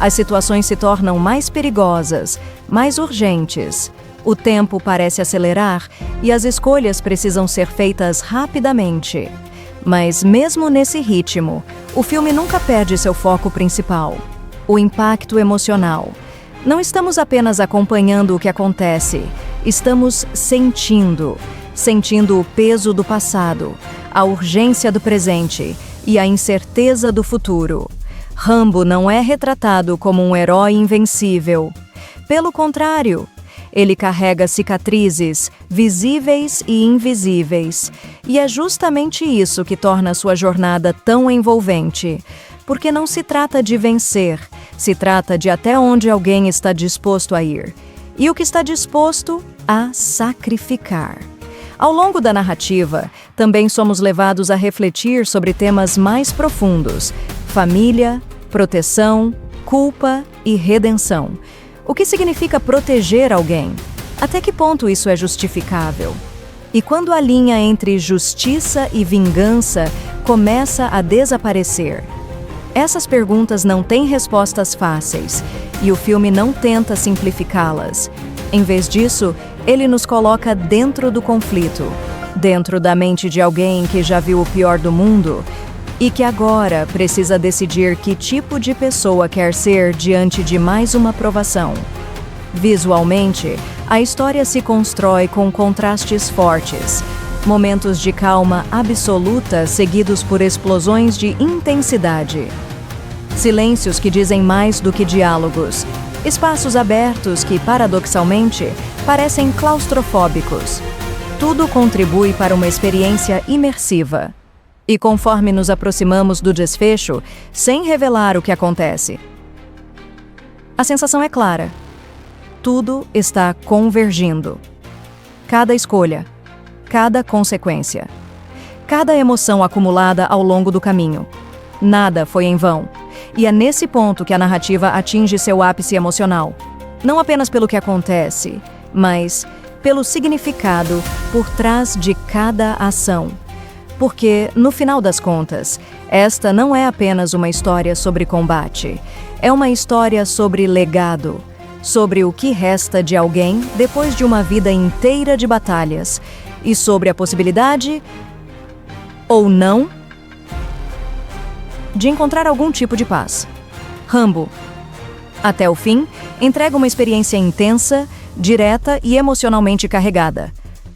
As situações se tornam mais perigosas, mais urgentes. O tempo parece acelerar e as escolhas precisam ser feitas rapidamente. Mas, mesmo nesse ritmo, o filme nunca perde seu foco principal: o impacto emocional. Não estamos apenas acompanhando o que acontece, estamos sentindo o peso do passado, a urgência do presente e a incerteza do futuro. Rambo não é retratado como um herói invencível. Pelo contrário, ele carrega cicatrizes visíveis e invisíveis, e é justamente isso que torna sua jornada tão envolvente. Porque não se trata de vencer, se trata de até onde alguém está disposto a ir, e o que está disposto a sacrificar. Ao longo da narrativa, também somos levados a refletir sobre temas mais profundos: família, proteção, culpa e redenção. O que significa proteger alguém? Até que ponto isso é justificável? E quando a linha entre justiça e vingança começa a desaparecer? Essas perguntas não têm respostas fáceis, e o filme não tenta simplificá-las. Em vez disso, ele nos coloca dentro do conflito. dentro da mente de alguém que já viu o pior do mundo e que agora precisa decidir que tipo de pessoa quer ser diante de mais uma provação. Visualmente, a história se constrói com contrastes fortes, momentos de calma absoluta seguidos por explosões de intensidade. Silêncios que dizem mais do que diálogos. Espaços abertos que, paradoxalmente, parecem claustrofóbicos. Tudo contribui para uma experiência imersiva. E conforme nos aproximamos do desfecho, sem revelar o que acontece, a sensação é clara. Tudo está convergindo. Cada escolha, cada consequência, cada emoção acumulada ao longo do caminho. Nada foi em vão. E é nesse ponto que a narrativa atinge seu ápice emocional. Não apenas pelo que acontece, mas pelo significado por trás de cada ação. Porque, no final das contas, esta não é apenas uma história sobre combate. É uma história sobre legado, sobre o que resta de alguém depois de uma vida inteira de batalhas, e sobre a possibilidade, ou não, de encontrar algum tipo de paz. Rambo, até o fim, entrega uma experiência intensa, direta e emocionalmente carregada.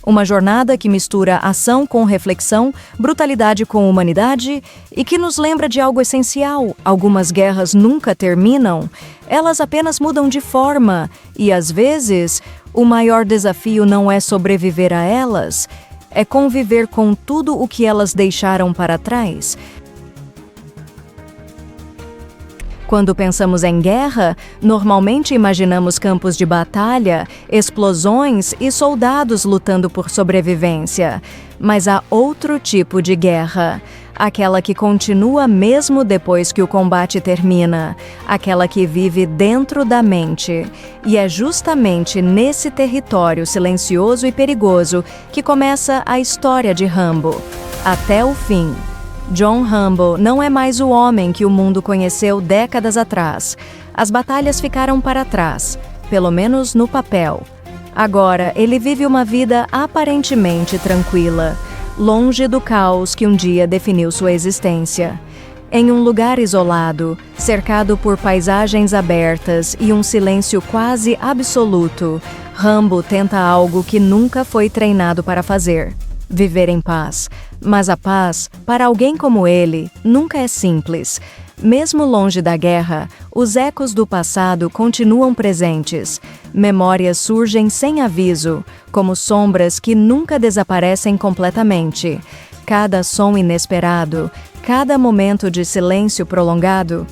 Uma jornada que mistura ação com reflexão, brutalidade com humanidade e que nos lembra de algo essencial. Algumas guerras nunca terminam, elas apenas mudam de forma e, às vezes, o maior desafio não é sobreviver a elas, é conviver com tudo o que elas deixaram para trás. Quando pensamos em guerra, normalmente imaginamos campos de batalha, explosões e soldados lutando por sobrevivência. Mas há outro tipo de guerra, aquela que continua mesmo depois que o combate termina, aquela que vive dentro da mente. E é justamente nesse território silencioso e perigoso que começa a história de Rambo, até o fim. John Rambo não é mais o homem que o mundo conheceu décadas atrás. As batalhas ficaram para trás, pelo menos no papel. Agora, ele vive uma vida aparentemente tranquila, longe do caos que um dia definiu sua existência. Em um lugar isolado, cercado por paisagens abertas e um silêncio quase absoluto, Rambo tenta algo que nunca foi treinado para fazer: viver em paz. Mas a paz, para alguém como ele, nunca é simples. Mesmo longe da guerra, os ecos do passado continuam presentes. Memórias surgem sem aviso, como sombras que nunca desaparecem completamente. Cada som inesperado, cada momento de silêncio prolongado,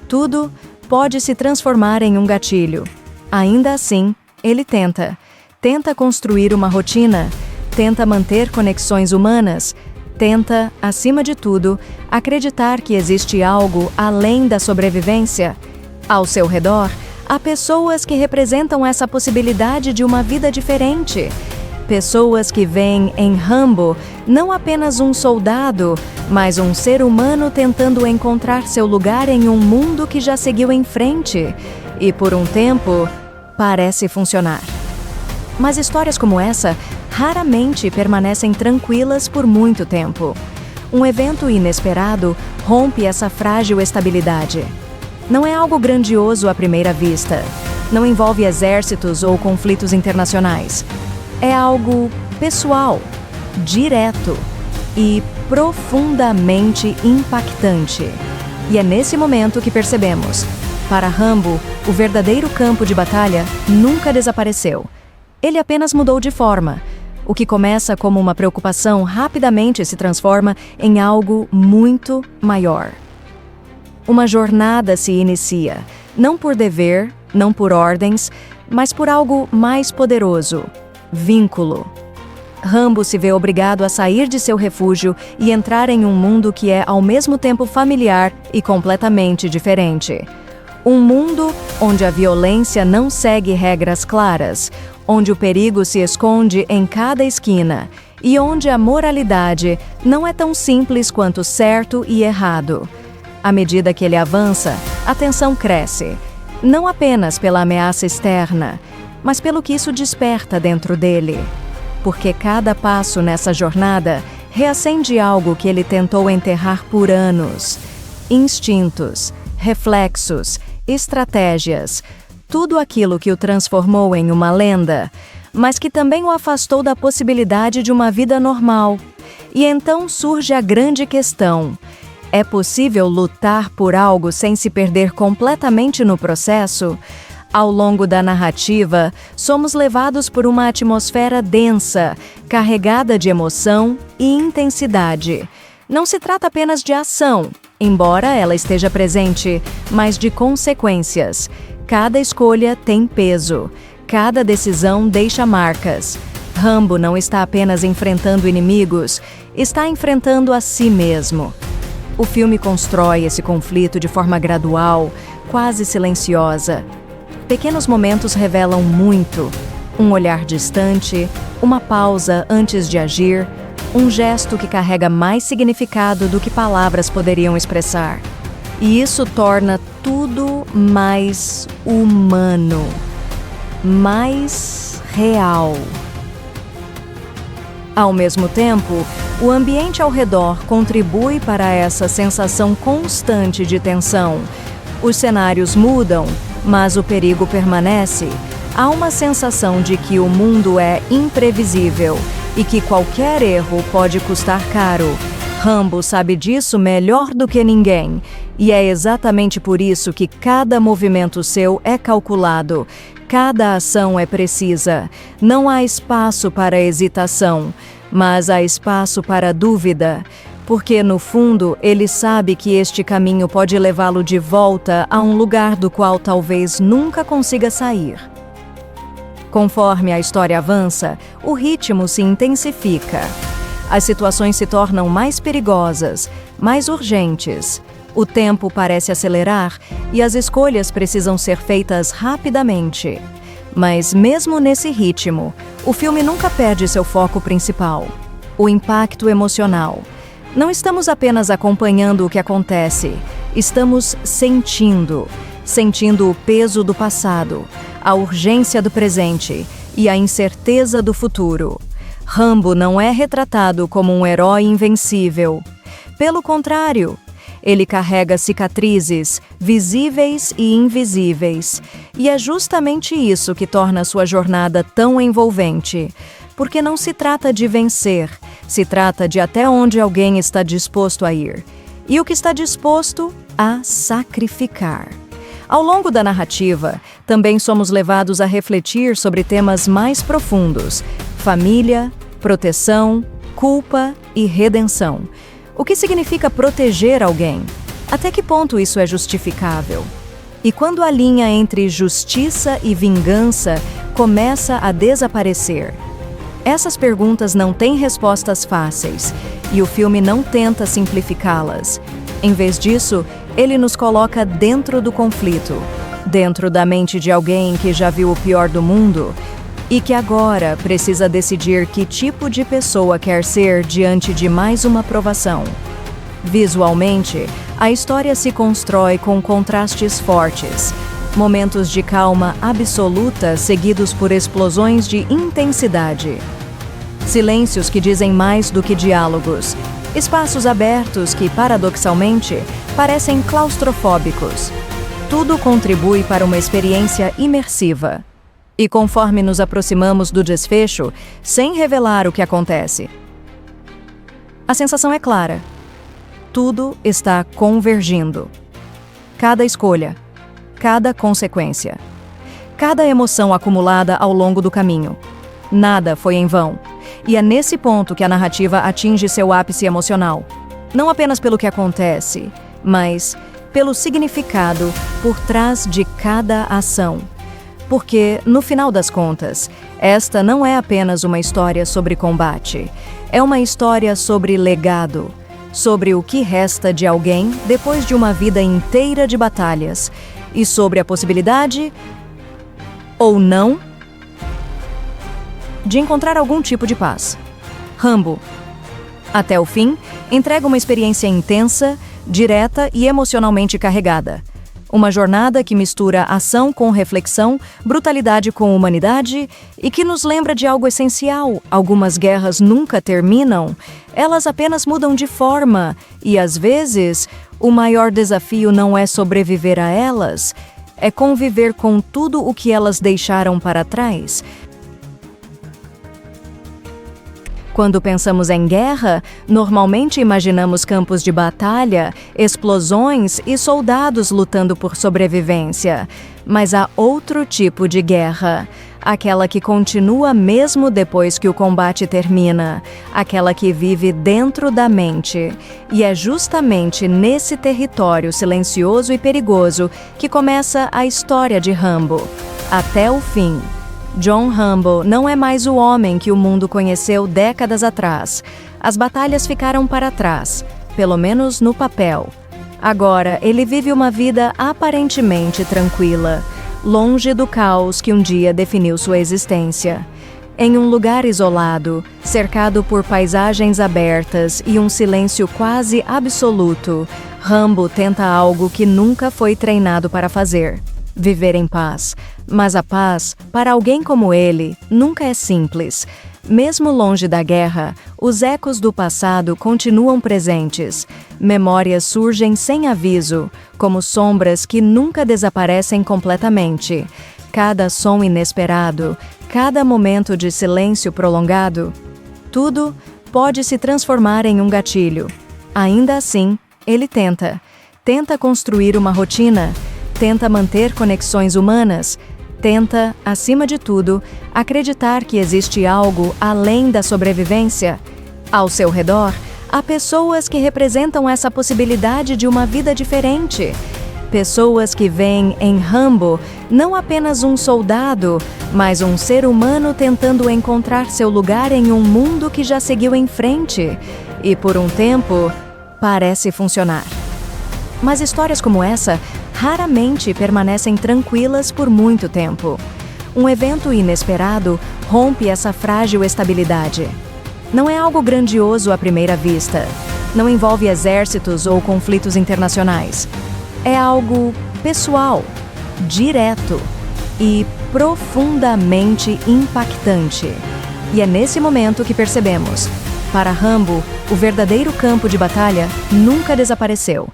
tudo pode se transformar em um gatilho. Ainda assim, ele tenta construir uma rotina, tenta manter conexões humanas, tenta, acima de tudo, acreditar que existe algo além da sobrevivência. Ao seu redor, há pessoas que representam essa possibilidade de uma vida diferente. Pessoas que veem em Rambo não apenas um soldado, mas um ser humano tentando encontrar seu lugar em um mundo que já seguiu em frente. E por um tempo, parece funcionar. Mas histórias como essa raramente permanecem tranquilas por muito tempo. Um evento inesperado rompe essa frágil estabilidade. Não é algo grandioso à primeira vista. Não envolve exércitos ou conflitos internacionais. É algo pessoal, direto e profundamente impactante. E é nesse momento que percebemos: para Rambo, o verdadeiro campo de batalha nunca desapareceu. Ele apenas mudou de forma. O que começa como uma preocupação rapidamente se transforma em algo muito maior. Uma jornada se inicia, não por dever, não por ordens, mas por algo mais poderoso: vínculo. Rambo se vê obrigado a sair de seu refúgio e entrar em um mundo que é ao mesmo tempo familiar e completamente diferente. Um mundo onde a violência não segue regras claras, onde o perigo se esconde em cada esquina e onde a moralidade não é tão simples quanto certo e errado. À medida que ele avança, a tensão cresce, não apenas pela ameaça externa, mas pelo que isso desperta dentro dele. porque cada passo nessa jornada reacende algo que ele tentou enterrar por anos. Instintos, reflexos, estratégias, tudo aquilo que o transformou em uma lenda, mas que também o afastou da possibilidade de uma vida normal. E então surge a grande questão: é possível lutar por algo sem se perder completamente no processo? Ao longo da narrativa, somos levados por uma atmosfera densa, carregada de emoção e intensidade. Não se trata apenas de ação, embora ela esteja presente, mas de consequências. Cada escolha tem peso, cada decisão deixa marcas. Rambo não está apenas enfrentando inimigos, está enfrentando a si mesmo. O filme constrói esse conflito de forma gradual, quase silenciosa. Pequenos momentos revelam muito. Um olhar distante, uma pausa antes de agir, um gesto que carrega mais significado do que palavras poderiam expressar. E isso torna tudo mais humano, mais real. Ao mesmo tempo, o ambiente ao redor contribui para essa sensação constante de tensão. Os cenários mudam, mas o perigo permanece. Há uma sensação de que o mundo é imprevisível e que qualquer erro pode custar caro. Rambo sabe disso melhor do que ninguém, e é exatamente por isso que cada movimento seu é calculado, cada ação é precisa. Não há espaço para hesitação, mas há espaço para dúvida. Porque, no fundo, ele sabe que este caminho pode levá-lo de volta a um lugar do qual talvez nunca consiga sair. Conforme a história avança, o ritmo se intensifica. As situações se tornam mais perigosas, mais urgentes. O tempo parece acelerar e as escolhas precisam ser feitas rapidamente. Mas, mesmo nesse ritmo, o filme nunca perde seu foco principal: o impacto emocional. Não estamos apenas acompanhando o que acontece, estamos sentindo o peso do passado, a urgência do presente e a incerteza do futuro. Rambo não é retratado como um herói invencível. Pelo contrário, ele carrega cicatrizes, visíveis e invisíveis. E é justamente isso que torna sua jornada tão envolvente. Porque não se trata de vencer, se trata de até onde alguém está disposto a ir. E o que está disposto a sacrificar. Ao longo da narrativa, também somos levados a refletir sobre temas mais profundos: família, proteção, culpa e redenção. O que significa proteger alguém? Até que ponto isso é justificável? E quando a linha entre justiça e vingança começa a desaparecer? Essas perguntas não têm respostas fáceis, e o filme não tenta simplificá-las. Em vez disso, ele nos coloca dentro do conflito, dentro da mente de alguém que já viu o pior do mundo e que agora precisa decidir que tipo de pessoa quer ser diante de mais uma provação. Visualmente, a história se constrói com contrastes fortes, momentos de calma absoluta seguidos por explosões de intensidade. Silêncios que dizem mais do que diálogos, espaços abertos que, paradoxalmente, parecem claustrofóbicos. Tudo contribui para uma experiência imersiva. E conforme nos aproximamos do desfecho, sem revelar o que acontece, a sensação é clara. Tudo está convergindo. Cada escolha, cada consequência, cada emoção acumulada ao longo do caminho. Nada foi em vão. E é nesse ponto que a narrativa atinge seu ápice emocional. Não apenas pelo que acontece, mas pelo significado por trás de cada ação. Porque, no final das contas, esta não é apenas uma história sobre combate. É uma história sobre legado, sobre o que resta de alguém depois de uma vida inteira de batalhas, e sobre a possibilidade, ou não, de encontrar algum tipo de paz. Rambo, até o fim, entrega uma experiência intensa, direta e emocionalmente carregada. Uma jornada que mistura ação com reflexão, brutalidade com humanidade e que nos lembra de algo essencial. Algumas guerras nunca terminam, elas apenas mudam de forma e, às vezes, o maior desafio não é sobreviver a elas, é conviver com tudo o que elas deixaram para trás. Quando pensamos em guerra, normalmente imaginamos campos de batalha, explosões e soldados lutando por sobrevivência. Mas há outro tipo de guerra. Aquela que continua mesmo depois que o combate termina. Aquela que vive dentro da mente. E é justamente nesse território silencioso e perigoso que começa a história de Rambo. Até o fim. John Rambo não é mais o homem que o mundo conheceu décadas atrás. As batalhas ficaram para trás, pelo menos no papel. Agora, ele vive uma vida aparentemente tranquila, longe do caos que um dia definiu sua existência. Em um lugar isolado, cercado por paisagens abertas e um silêncio quase absoluto, Rambo tenta algo que nunca foi treinado para fazer: viver em paz. Mas a paz, para alguém como ele, nunca é simples. Mesmo longe da guerra, os ecos do passado continuam presentes. Memórias surgem sem aviso, como sombras que nunca desaparecem completamente. Cada som inesperado, cada momento de silêncio prolongado, tudo pode se transformar em um gatilho. Ainda assim, ele tenta construir uma rotina, tenta manter conexões humanas, tenta, acima de tudo, acreditar que existe algo além da sobrevivência. Ao seu redor, há pessoas que representam essa possibilidade de uma vida diferente. Pessoas que veem em Rambo não apenas um soldado, mas um ser humano tentando encontrar seu lugar em um mundo que já seguiu em frente. E por um tempo, parece funcionar. Mas histórias como essa raramente permanecem tranquilas por muito tempo. Um evento inesperado rompe essa frágil estabilidade. Não é algo grandioso à primeira vista. Não envolve exércitos ou conflitos internacionais. É algo pessoal, direto e profundamente impactante. E é nesse momento que percebemos: para Rambo, o verdadeiro campo de batalha nunca desapareceu.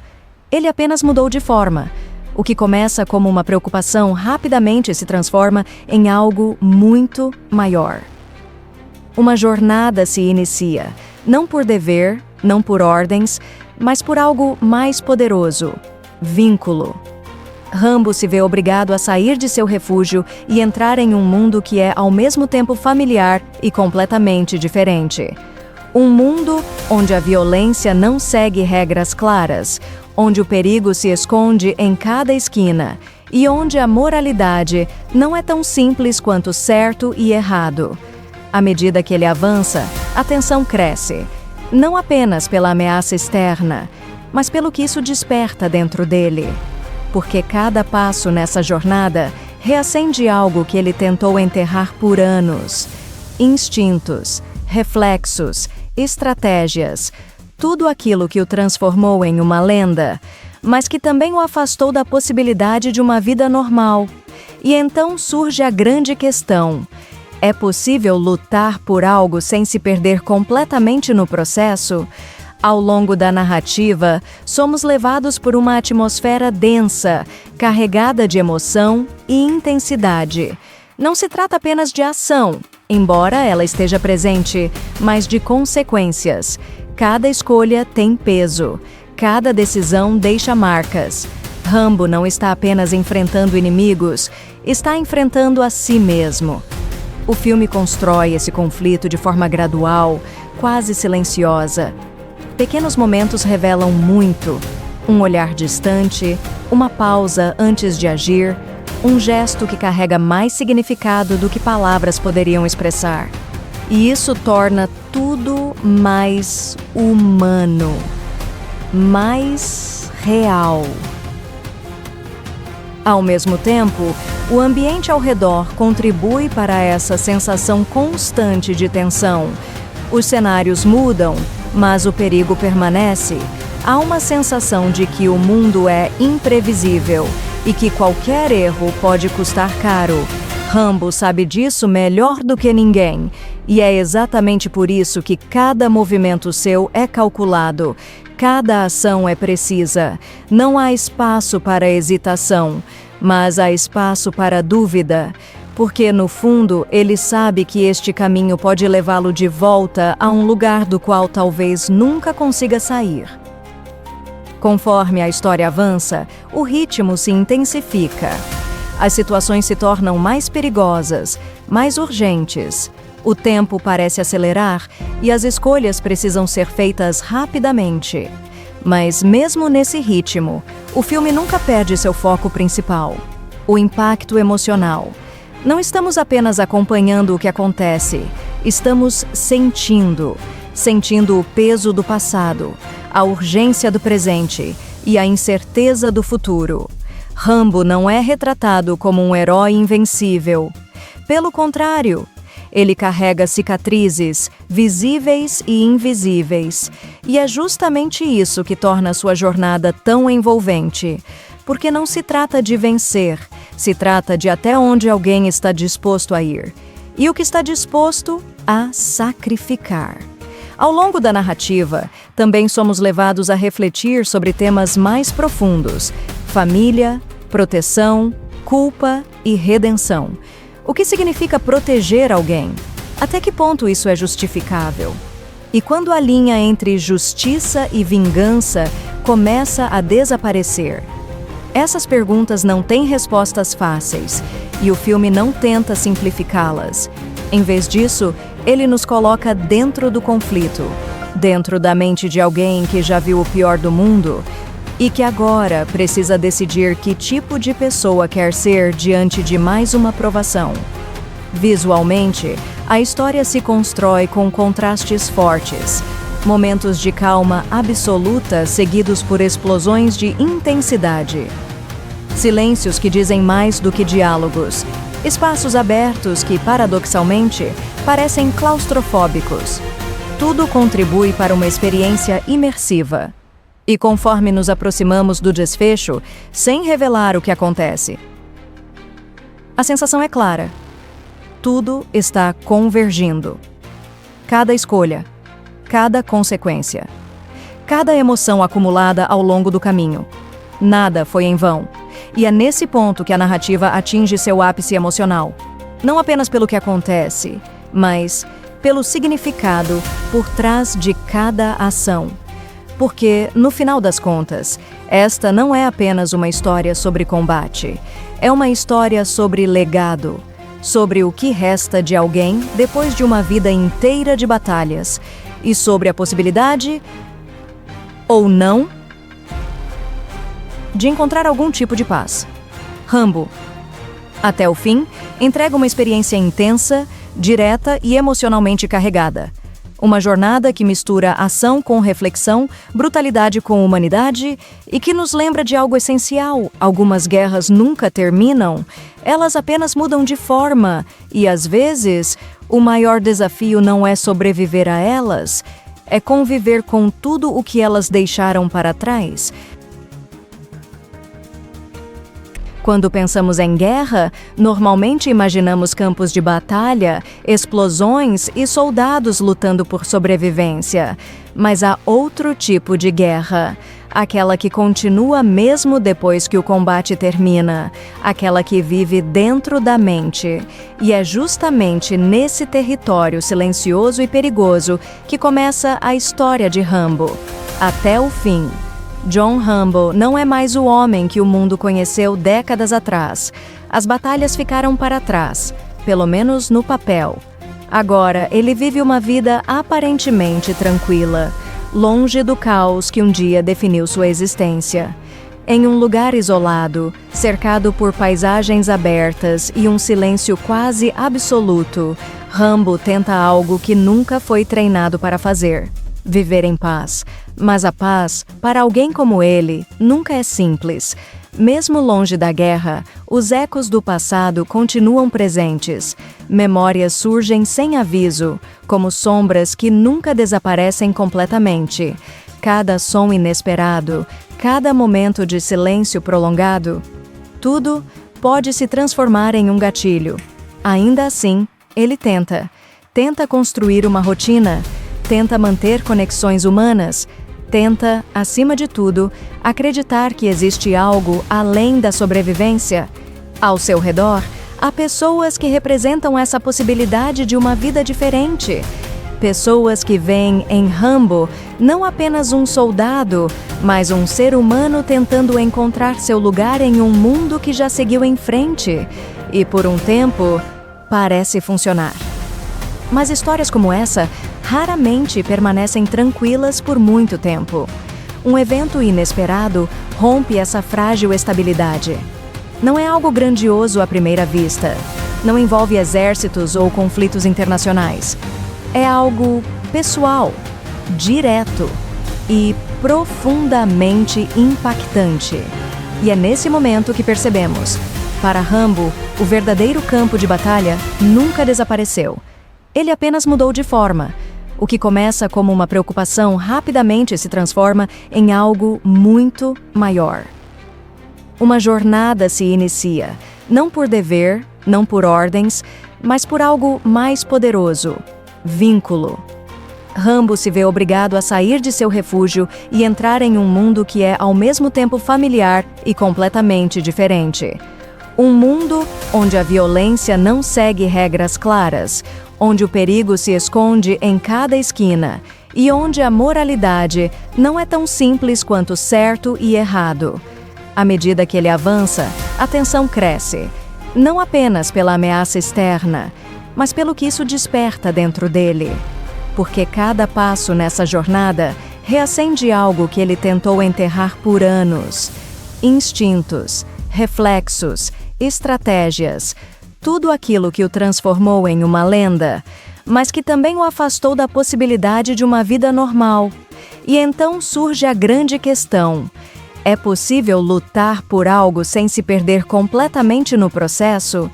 Ele apenas mudou de forma. O que começa como uma preocupação rapidamente se transforma em algo muito maior. Uma jornada se inicia, não por dever, não por ordens, mas por algo mais poderoso: vínculo. Rambo se vê obrigado a sair de seu refúgio e entrar em um mundo que é ao mesmo tempo familiar e completamente diferente. Um mundo onde a violência não segue regras claras, onde o perigo se esconde em cada esquina e onde a moralidade não é tão simples quanto certo e errado. À medida que ele avança, a tensão cresce, não apenas pela ameaça externa, mas pelo que isso desperta dentro dele. Porque cada passo nessa jornada reacende algo que ele tentou enterrar por anos: instintos, reflexos, estratégias, tudo aquilo que o transformou em uma lenda, mas que também o afastou da possibilidade de uma vida normal. E então surge a grande questão: é possível lutar por algo sem se perder completamente no processo? Ao longo da narrativa, somos levados por uma atmosfera densa, carregada de emoção e intensidade. Não se trata apenas de ação, embora ela esteja presente, mas de consequências. Cada escolha tem peso, cada decisão deixa marcas. Rambo não está apenas enfrentando inimigos, está enfrentando a si mesmo. O filme constrói esse conflito de forma gradual, quase silenciosa. Pequenos momentos revelam muito: um olhar distante, uma pausa antes de agir, um gesto que carrega mais significado do que palavras poderiam expressar. E isso torna tudo mais humano, mais real. Ao mesmo tempo, o ambiente ao redor contribui para essa sensação constante de tensão. Os cenários mudam, mas o perigo permanece. há uma sensação de que o mundo é imprevisível e que qualquer erro pode custar caro. Rambo sabe disso melhor do que ninguém, e é exatamente por isso que cada movimento seu é calculado, cada ação é precisa. Não há espaço para hesitação, mas há espaço para dúvida, porque no fundo ele sabe que este caminho pode levá-lo de volta a um lugar do qual talvez nunca consiga sair. Conforme a história avança, o ritmo se intensifica. As situações se tornam mais perigosas, mais urgentes. O tempo parece acelerar e as escolhas precisam ser feitas rapidamente. Mas mesmo nesse ritmo, o filme nunca perde seu foco principal: o impacto emocional. Não estamos apenas acompanhando o que acontece, estamos sentindo o peso do passado, a urgência do presente e a incerteza do futuro. Rambo não é retratado como um herói invencível. Pelo contrário, ele carrega cicatrizes visíveis e invisíveis. E é justamente isso que torna sua jornada tão envolvente. Porque não se trata de vencer, se trata de até onde alguém está disposto a ir. E o que está disposto a sacrificar. Ao longo da narrativa, também somos levados a refletir sobre temas mais profundos: família, proteção, culpa e redenção. O que significa proteger alguém? Até que ponto isso é justificável? E quando a linha entre justiça e vingança começa a desaparecer? Essas perguntas não têm respostas fáceis, e o filme não tenta simplificá-las. Em vez disso, ele nos coloca dentro do conflito, dentro da mente de alguém que já viu o pior do mundo e que agora precisa decidir que tipo de pessoa quer ser diante de mais uma provação. Visualmente, a história se constrói com contrastes fortes, momentos de calma absoluta seguidos por explosões de intensidade. Silêncios que dizem mais do que diálogos, espaços abertos que, paradoxalmente, parecem claustrofóbicos. Tudo contribui para uma experiência imersiva. E conforme nos aproximamos do desfecho, sem revelar o que acontece, a sensação é clara. Tudo está convergindo. Cada escolha, cada consequência, cada emoção acumulada ao longo do caminho. Nada foi em vão. E é nesse ponto que a narrativa atinge seu ápice emocional. Não apenas pelo que acontece, mas pelo significado por trás de cada ação. Porque, no final das contas, esta não é apenas uma história sobre combate. É uma história sobre legado, sobre o que resta de alguém depois de uma vida inteira de batalhas, e sobre a possibilidade, ou não, de encontrar algum tipo de paz. Rambo, até o fim, entrega uma experiência intensa, direta e emocionalmente carregada. Uma jornada que mistura ação com reflexão, brutalidade com humanidade e que nos lembra de algo essencial: algumas guerras nunca terminam, elas apenas mudam de forma e, às vezes, o maior desafio não é sobreviver a elas, é conviver com tudo o que elas deixaram para trás. Quando pensamos em guerra, normalmente imaginamos campos de batalha, explosões e soldados lutando por sobrevivência. Mas há outro tipo de guerra. Aquela que continua mesmo depois que o combate termina. Aquela que vive dentro da mente. E é justamente nesse território silencioso e perigoso que começa a história de Rambo. Até o fim. John Rambo não é mais o homem que o mundo conheceu décadas atrás. As batalhas ficaram para trás, pelo menos no papel. Agora, ele vive uma vida aparentemente tranquila, longe do caos que um dia definiu sua existência. Em um lugar isolado, cercado por paisagens abertas e um silêncio quase absoluto, Rambo tenta algo que nunca foi treinado para fazer: viver em paz. Mas a paz, para alguém como ele, nunca é simples. Mesmo longe da guerra, os ecos do passado continuam presentes. Memórias surgem sem aviso, como sombras que nunca desaparecem completamente. cada som inesperado, cada momento de silêncio prolongado, tudo pode se transformar em um gatilho. Ainda assim, ele tenta construir uma rotina, tenta manter conexões humanas, tenta, acima de tudo, acreditar que existe algo além da sobrevivência. Ao seu redor, há pessoas que representam essa possibilidade de uma vida diferente. Pessoas que veem em Rambo não apenas um soldado, mas um ser humano tentando encontrar seu lugar em um mundo que já seguiu em frente. E por um tempo, parece funcionar. Mas histórias como essa raramente permanecem tranquilas por muito tempo. Um evento inesperado rompe essa frágil estabilidade. Não é algo grandioso à primeira vista. Não envolve exércitos ou conflitos internacionais. É algo pessoal, direto e profundamente impactante. E é nesse momento que percebemos: para Rambo, o verdadeiro campo de batalha nunca desapareceu. Ele apenas mudou de forma. O que começa como uma preocupação rapidamente se transforma em algo muito maior. Uma jornada se inicia, não por dever, não por ordens, mas por algo mais poderoso: vínculo. Rambo se vê obrigado a sair de seu refúgio e entrar em um mundo que é ao mesmo tempo familiar e completamente diferente. Um mundo onde a violência não segue regras claras, onde o perigo se esconde em cada esquina e onde a moralidade não é tão simples quanto certo e errado. À medida que ele avança, a tensão cresce, não apenas pela ameaça externa, mas pelo que isso desperta dentro dele. Porque cada passo nessa jornada reacende algo que ele tentou enterrar por anos: instintos, reflexos, estratégias, tudo aquilo que o transformou em uma lenda, mas que também o afastou da possibilidade de uma vida normal. E então surge a grande questão: é possível lutar por algo sem se perder completamente no processo?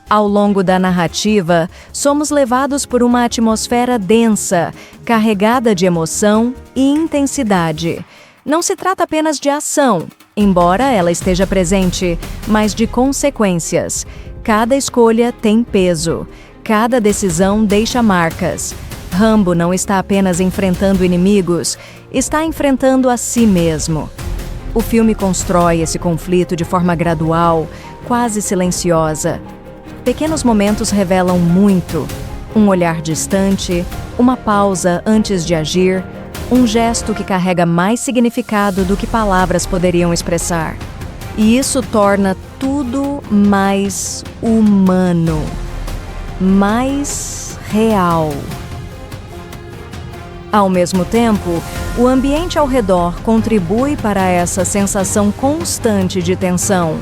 Ao longo da narrativa, somos levados por uma atmosfera densa, carregada de emoção e intensidade. Não se trata apenas de ação, embora ela esteja presente, mas de consequências. Cada escolha tem peso, cada decisão deixa marcas. Rambo não está apenas enfrentando inimigos, está enfrentando a si mesmo. O filme constrói esse conflito de forma gradual, quase silenciosa. Pequenos momentos revelam muito: um olhar distante, uma pausa antes de agir, um gesto que carrega mais significado do que palavras poderiam expressar. E isso torna tudo mais humano, mais real. Ao mesmo tempo, o ambiente ao redor contribui para essa sensação constante de tensão.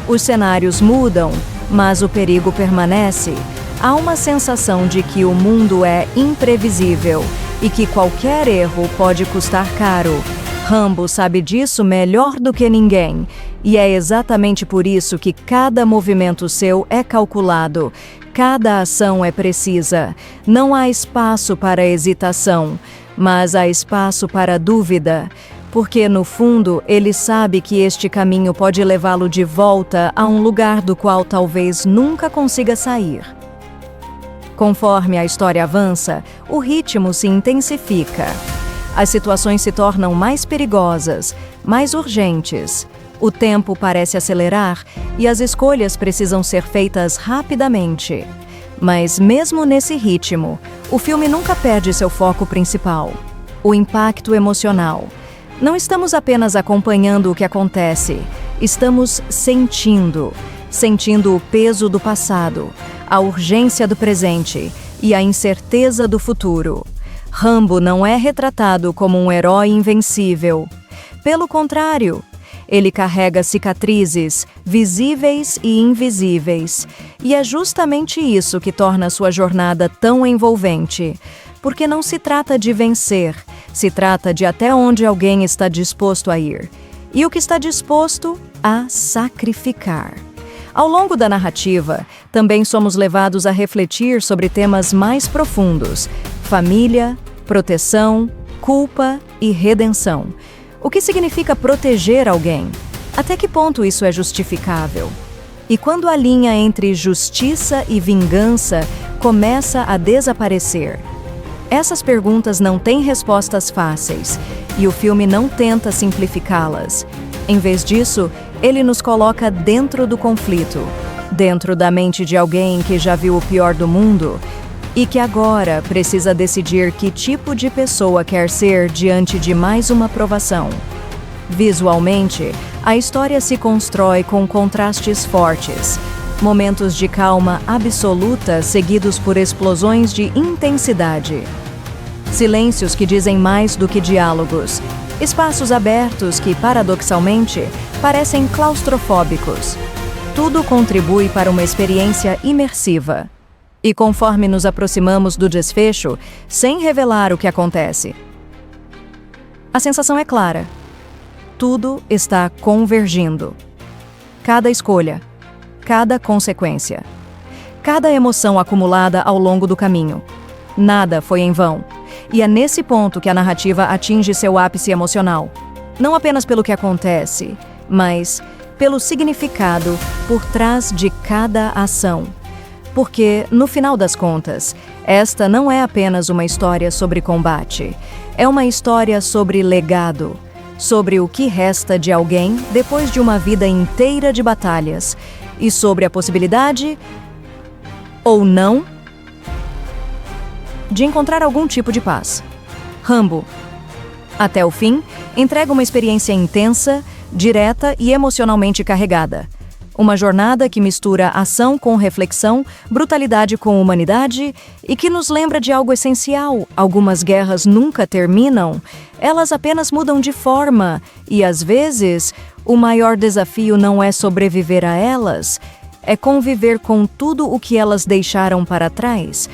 Os cenários mudam, mas o perigo permanece. Há uma sensação de que o mundo é imprevisível e que qualquer erro pode custar caro. Rambo sabe disso melhor do que ninguém, e é exatamente por isso que cada movimento seu é calculado, cada ação é precisa. Não há espaço para hesitação, mas há espaço para dúvida. Porque, no fundo, ele sabe que este caminho pode levá-lo de volta a um lugar do qual talvez nunca consiga sair. Conforme a história avança, o ritmo se intensifica. As situações se tornam mais perigosas, mais urgentes. O tempo parece acelerar e as escolhas precisam ser feitas rapidamente. Mas, mesmo nesse ritmo, o filme nunca perde seu foco principal: o impacto emocional. Não estamos apenas acompanhando o que acontece, estamos sentindo o peso do passado, a urgência do presente e a incerteza do futuro. Rambo não é retratado como um herói invencível. Pelo contrário, ele carrega cicatrizes visíveis e invisíveis, e é justamente isso que torna sua jornada tão envolvente. Porque não se trata de vencer, se trata de até onde alguém está disposto a ir, e o que está disposto a sacrificar. Ao longo da narrativa, também somos levados a refletir sobre temas mais profundos: família, proteção, culpa e redenção. O que significa proteger alguém? Até que ponto isso é justificável? E quando a linha entre justiça e vingança começa a desaparecer? Essas perguntas não têm respostas fáceis, e o filme não tenta simplificá-las. Em vez disso, ele nos coloca dentro do conflito, dentro da mente de alguém que já viu o pior do mundo e que agora precisa decidir que tipo de pessoa quer ser diante de mais uma provação. Visualmente, a história se constrói com contrastes fortes, momentos de calma absoluta seguidos por explosões de intensidade. Silêncios que dizem mais do que diálogos. Espaços abertos que, paradoxalmente, parecem claustrofóbicos. Tudo contribui para uma experiência imersiva. E conforme nos aproximamos do desfecho, sem revelar o que acontece, a sensação é clara. Tudo está convergindo. Cada escolha, cada consequência, cada emoção acumulada ao longo do caminho. Nada foi em vão. E é nesse ponto que a narrativa atinge seu ápice emocional. Não apenas pelo que acontece, mas pelo significado por trás de cada ação. Porque, no final das contas, esta não é apenas uma história sobre combate. É uma história sobre legado, sobre o que resta de alguém depois de uma vida inteira de batalhas, e sobre a possibilidade, ou não, de encontrar algum tipo de paz. Rambo, até o fim, entrega uma experiência intensa, direta e emocionalmente carregada. Uma jornada que mistura ação com reflexão, brutalidade com humanidade e que nos lembra de algo essencial. Algumas guerras nunca terminam, elas apenas mudam de forma e, às vezes, o maior desafio não é sobreviver a elas, é conviver com tudo o que elas deixaram para trás.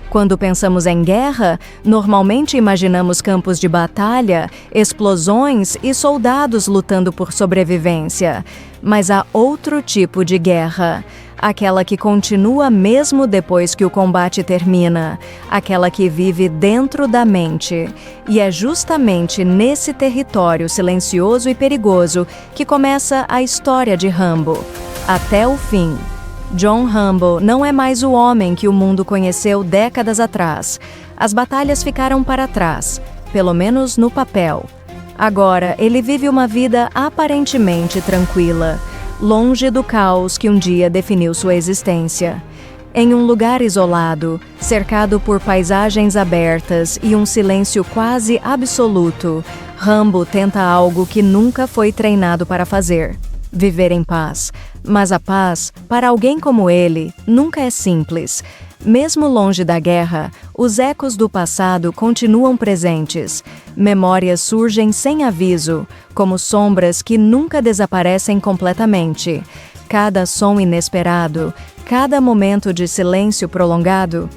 Quando pensamos em guerra, normalmente imaginamos campos de batalha, explosões e soldados lutando por sobrevivência. Mas há outro tipo de guerra, aquela que continua mesmo depois que o combate termina, aquela que vive dentro da mente. E é justamente nesse território silencioso e perigoso que começa a história de Rambo, até o fim. John Rambo não é mais o homem que o mundo conheceu décadas atrás. As batalhas ficaram para trás, pelo menos no papel. Agora, ele vive uma vida aparentemente tranquila, longe do caos que um dia definiu sua existência. Em um lugar isolado, cercado por paisagens abertas e um silêncio quase absoluto, Rambo tenta algo que nunca foi treinado para fazer: viver em paz. Mas a paz, para alguém como ele, nunca é simples. Mesmo longe da guerra, os ecos do passado continuam presentes. Memórias surgem sem aviso, como sombras que nunca desaparecem completamente. Cada som inesperado, cada momento de silêncio prolongado,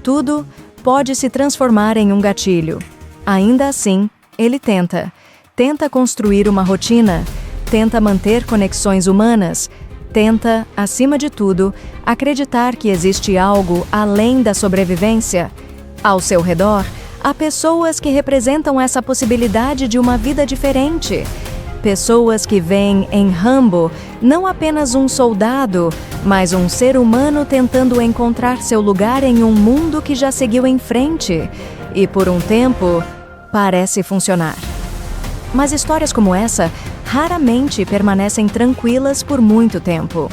tudo pode se transformar em um gatilho. Ainda assim, ele tenta construir uma rotina, tenta manter conexões humanas, tenta, acima de tudo, acreditar que existe algo além da sobrevivência. Ao seu redor, há pessoas que representam essa possibilidade de uma vida diferente. Pessoas que veem em Rambo não apenas um soldado, mas um ser humano tentando encontrar seu lugar em um mundo que já seguiu em frente. E por um tempo, parece funcionar. Mas histórias como essa raramente permanecem tranquilas por muito tempo.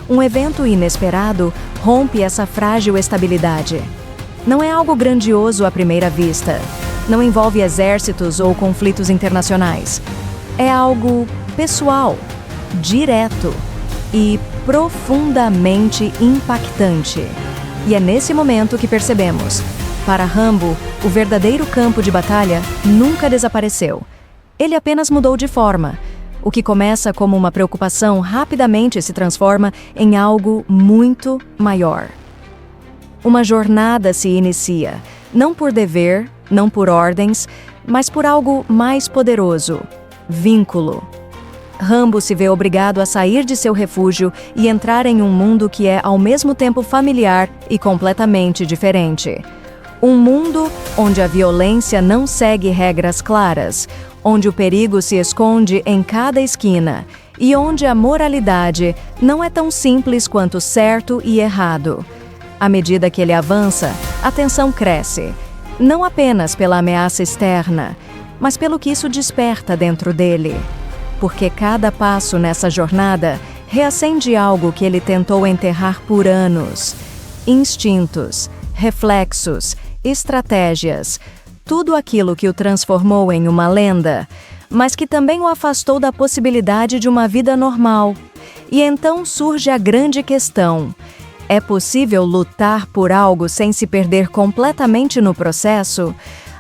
Um evento inesperado rompe essa frágil estabilidade. Não é algo grandioso à primeira vista. Não envolve exércitos ou conflitos internacionais. É algo pessoal, direto e profundamente impactante. E é nesse momento que percebemos: para Rambo, o verdadeiro campo de batalha nunca desapareceu. Ele apenas mudou de forma. O que começa como uma preocupação rapidamente se transforma em algo muito maior. Uma jornada se inicia, não por dever, não por ordens, mas por algo mais poderoso: vínculo. Rambo se vê obrigado a sair de seu refúgio e entrar em um mundo que é ao mesmo tempo familiar e completamente diferente. Um mundo onde a violência não segue regras claras, onde o perigo se esconde em cada esquina e onde a moralidade não é tão simples quanto certo e errado. À medida que ele avança, a tensão cresce, não apenas pela ameaça externa, mas pelo que isso desperta dentro dele. Porque cada passo nessa jornada reacende algo que ele tentou enterrar por anos. Instintos, reflexos, estratégias, tudo aquilo que o transformou em uma lenda, mas que também o afastou da possibilidade de uma vida normal. E então surge a grande questão: é possível lutar por algo sem se perder completamente no processo?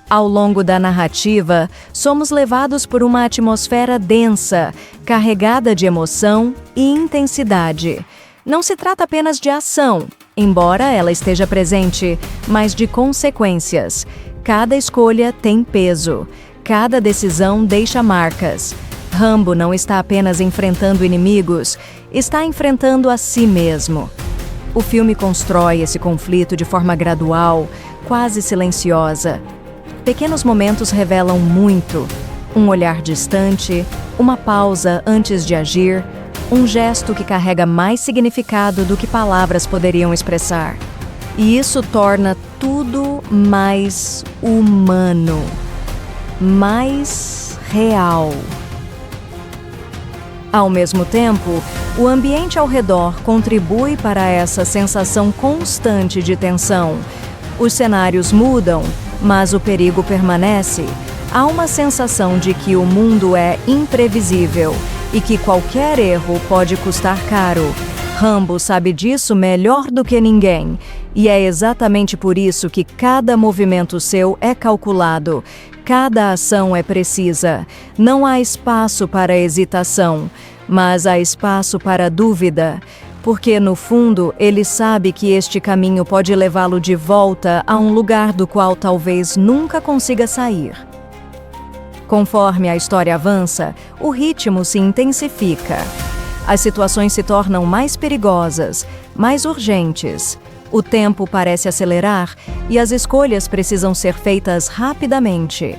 Ao longo da narrativa, somos levados por uma atmosfera densa, carregada de emoção e intensidade. Não se trata apenas de ação, embora ela esteja presente, mas de consequências. Cada escolha tem peso, cada decisão deixa marcas. Rambo não está apenas enfrentando inimigos, está enfrentando a si mesmo. O filme constrói esse conflito de forma gradual, quase silenciosa. Pequenos momentos revelam muito. Um olhar distante, uma pausa antes de agir, um gesto que carrega mais significado do que palavras poderiam expressar. E isso torna tudo mais humano, mais real. Ao mesmo tempo, o ambiente ao redor contribui para essa sensação constante de tensão. Os cenários mudam, mas o perigo permanece. Há uma sensação de que o mundo é imprevisível e que qualquer erro pode custar caro. Rambo sabe disso melhor do que ninguém, e é exatamente por isso que cada movimento seu é calculado, cada ação é precisa. Não há espaço para hesitação, mas há espaço para dúvida. Porque, no fundo, ele sabe que este caminho pode levá-lo de volta a um lugar do qual talvez nunca consiga sair. Conforme a história avança, o ritmo se intensifica. As situações se tornam mais perigosas, mais urgentes. O tempo parece acelerar e as escolhas precisam ser feitas rapidamente.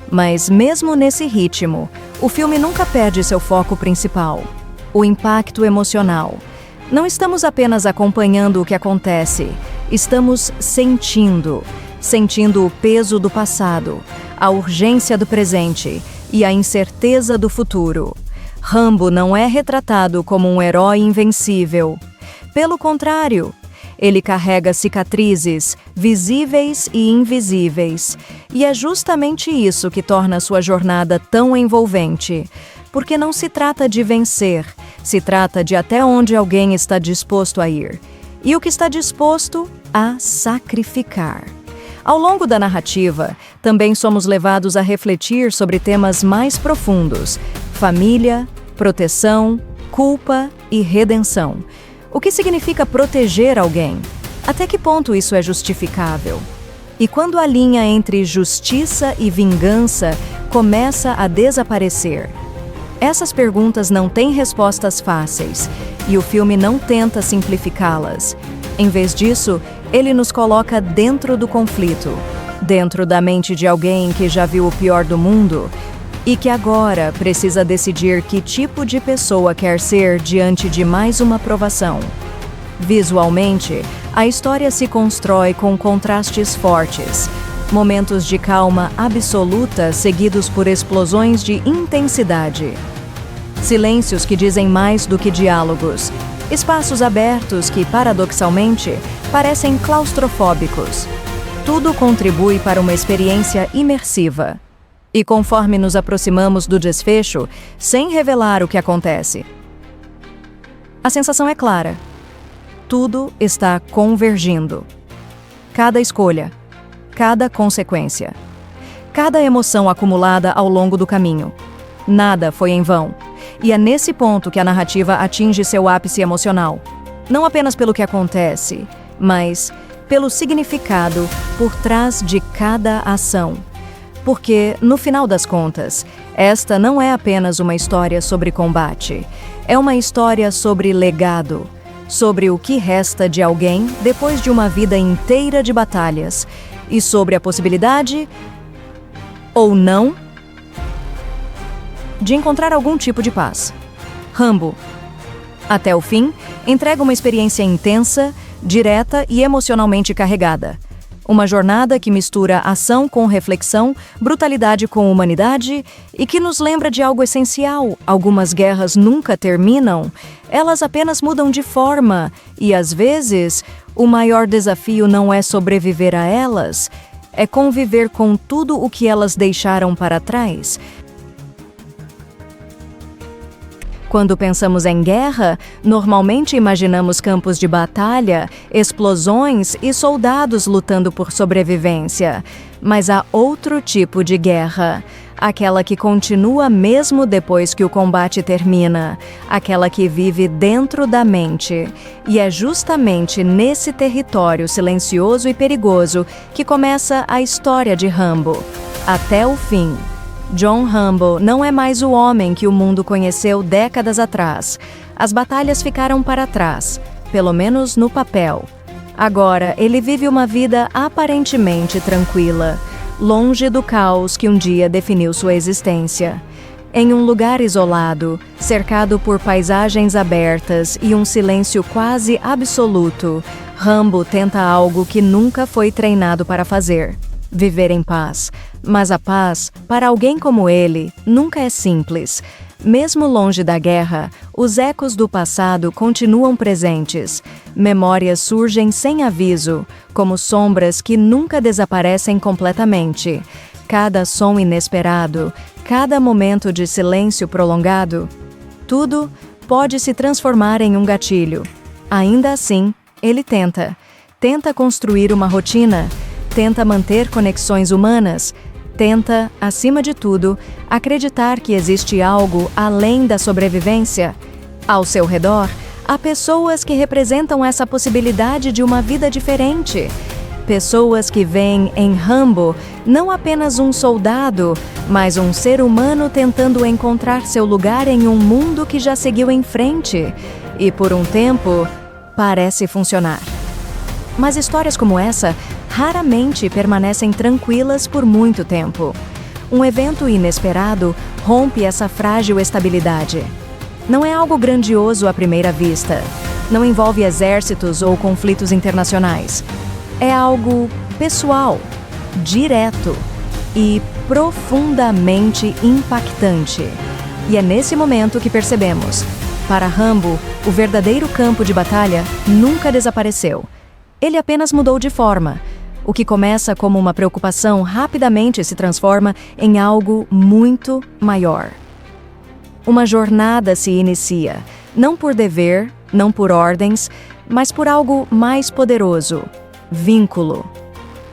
Mas, mesmo nesse ritmo, o filme nunca perde seu foco principal: o impacto emocional. Não estamos apenas acompanhando o que acontece, estamos sentindo o peso do passado, a urgência do presente e a incerteza do futuro. Rambo não é retratado como um herói invencível. Pelo contrário, ele carrega cicatrizes, visíveis e invisíveis. E é justamente isso que torna sua jornada tão envolvente. Porque não se trata de vencer, se trata de até onde alguém está disposto a ir. E o que está disposto a sacrificar. Ao longo da narrativa, também somos levados a refletir sobre temas mais profundos: família, proteção, culpa e redenção. O que significa proteger alguém? Até que ponto isso é justificável? E quando a linha entre justiça e vingança começa a desaparecer? Essas perguntas não têm respostas fáceis, e o filme não tenta simplificá-las. Em vez disso, ele nos coloca dentro do conflito, dentro da mente de alguém que já viu o pior do mundo e que agora precisa decidir que tipo de pessoa quer ser diante de mais uma provação. Visualmente, a história se constrói com contrastes fortes, momentos de calma absoluta seguidos por explosões de intensidade. Silêncios que dizem mais do que diálogos. Espaços abertos que, paradoxalmente, parecem claustrofóbicos. Tudo contribui para uma experiência imersiva. E conforme nos aproximamos do desfecho, sem revelar o que acontece, a sensação é clara. Tudo está convergindo. Cada escolha, cada consequência, cada emoção acumulada ao longo do caminho. Nada foi em vão. E é nesse ponto que a narrativa atinge seu ápice emocional. Não apenas pelo que acontece, mas pelo significado por trás de cada ação. Porque, no final das contas, esta não é apenas uma história sobre combate. É uma história sobre legado, sobre o que resta de alguém depois de uma vida inteira de batalhas. e sobre a possibilidade, ou não, de encontrar algum tipo de paz. Rambo, até o fim, entrega uma experiência intensa, direta e emocionalmente carregada. Uma jornada que mistura ação com reflexão, brutalidade com humanidade e que nos lembra de algo essencial. Algumas guerras nunca terminam, elas apenas mudam de forma e, às vezes, o maior desafio não é sobreviver a elas, é conviver com tudo o que elas deixaram para trás. Quando pensamos em guerra, normalmente imaginamos campos de batalha, explosões e soldados lutando por sobrevivência. Mas há outro tipo de guerra. Aquela que continua mesmo depois que o combate termina. Aquela que vive dentro da mente. E é justamente nesse território silencioso e perigoso que começa a história de Rambo. Até o fim. John Rambo não é mais o homem que o mundo conheceu décadas atrás. As batalhas ficaram para trás, pelo menos no papel. Agora, ele vive uma vida aparentemente tranquila, longe do caos que um dia definiu sua existência. Em um lugar isolado, cercado por paisagens abertas e um silêncio quase absoluto, Rambo tenta algo que nunca foi treinado para fazer: viver em paz. Mas a paz, para alguém como ele, nunca é simples. Mesmo longe da guerra, os ecos do passado continuam presentes. Memórias surgem sem aviso, como sombras que nunca desaparecem completamente. Cada som inesperado, cada momento de silêncio prolongado, tudo pode se transformar em um gatilho. Ainda assim, ele tenta construir uma rotina, tenta manter conexões humanas, tenta, acima de tudo, acreditar que existe algo além da sobrevivência. Ao seu redor, há pessoas que representam essa possibilidade de uma vida diferente. Pessoas que veem em Rambo não apenas um soldado, mas um ser humano tentando encontrar seu lugar em um mundo que já seguiu em frente. E por um tempo, parece funcionar. Mas histórias como essa raramente permanecem tranquilas por muito tempo. Um evento inesperado rompe essa frágil estabilidade. Não é algo grandioso à primeira vista. Não envolve exércitos ou conflitos internacionais. É algo pessoal, direto e profundamente impactante. E é nesse momento que percebemos: para Rambo, o verdadeiro campo de batalha nunca desapareceu. Ele apenas mudou de forma. O que começa como uma preocupação rapidamente se transforma em algo muito maior. Uma jornada se inicia, não por dever, não por ordens, mas por algo mais poderoso: vínculo.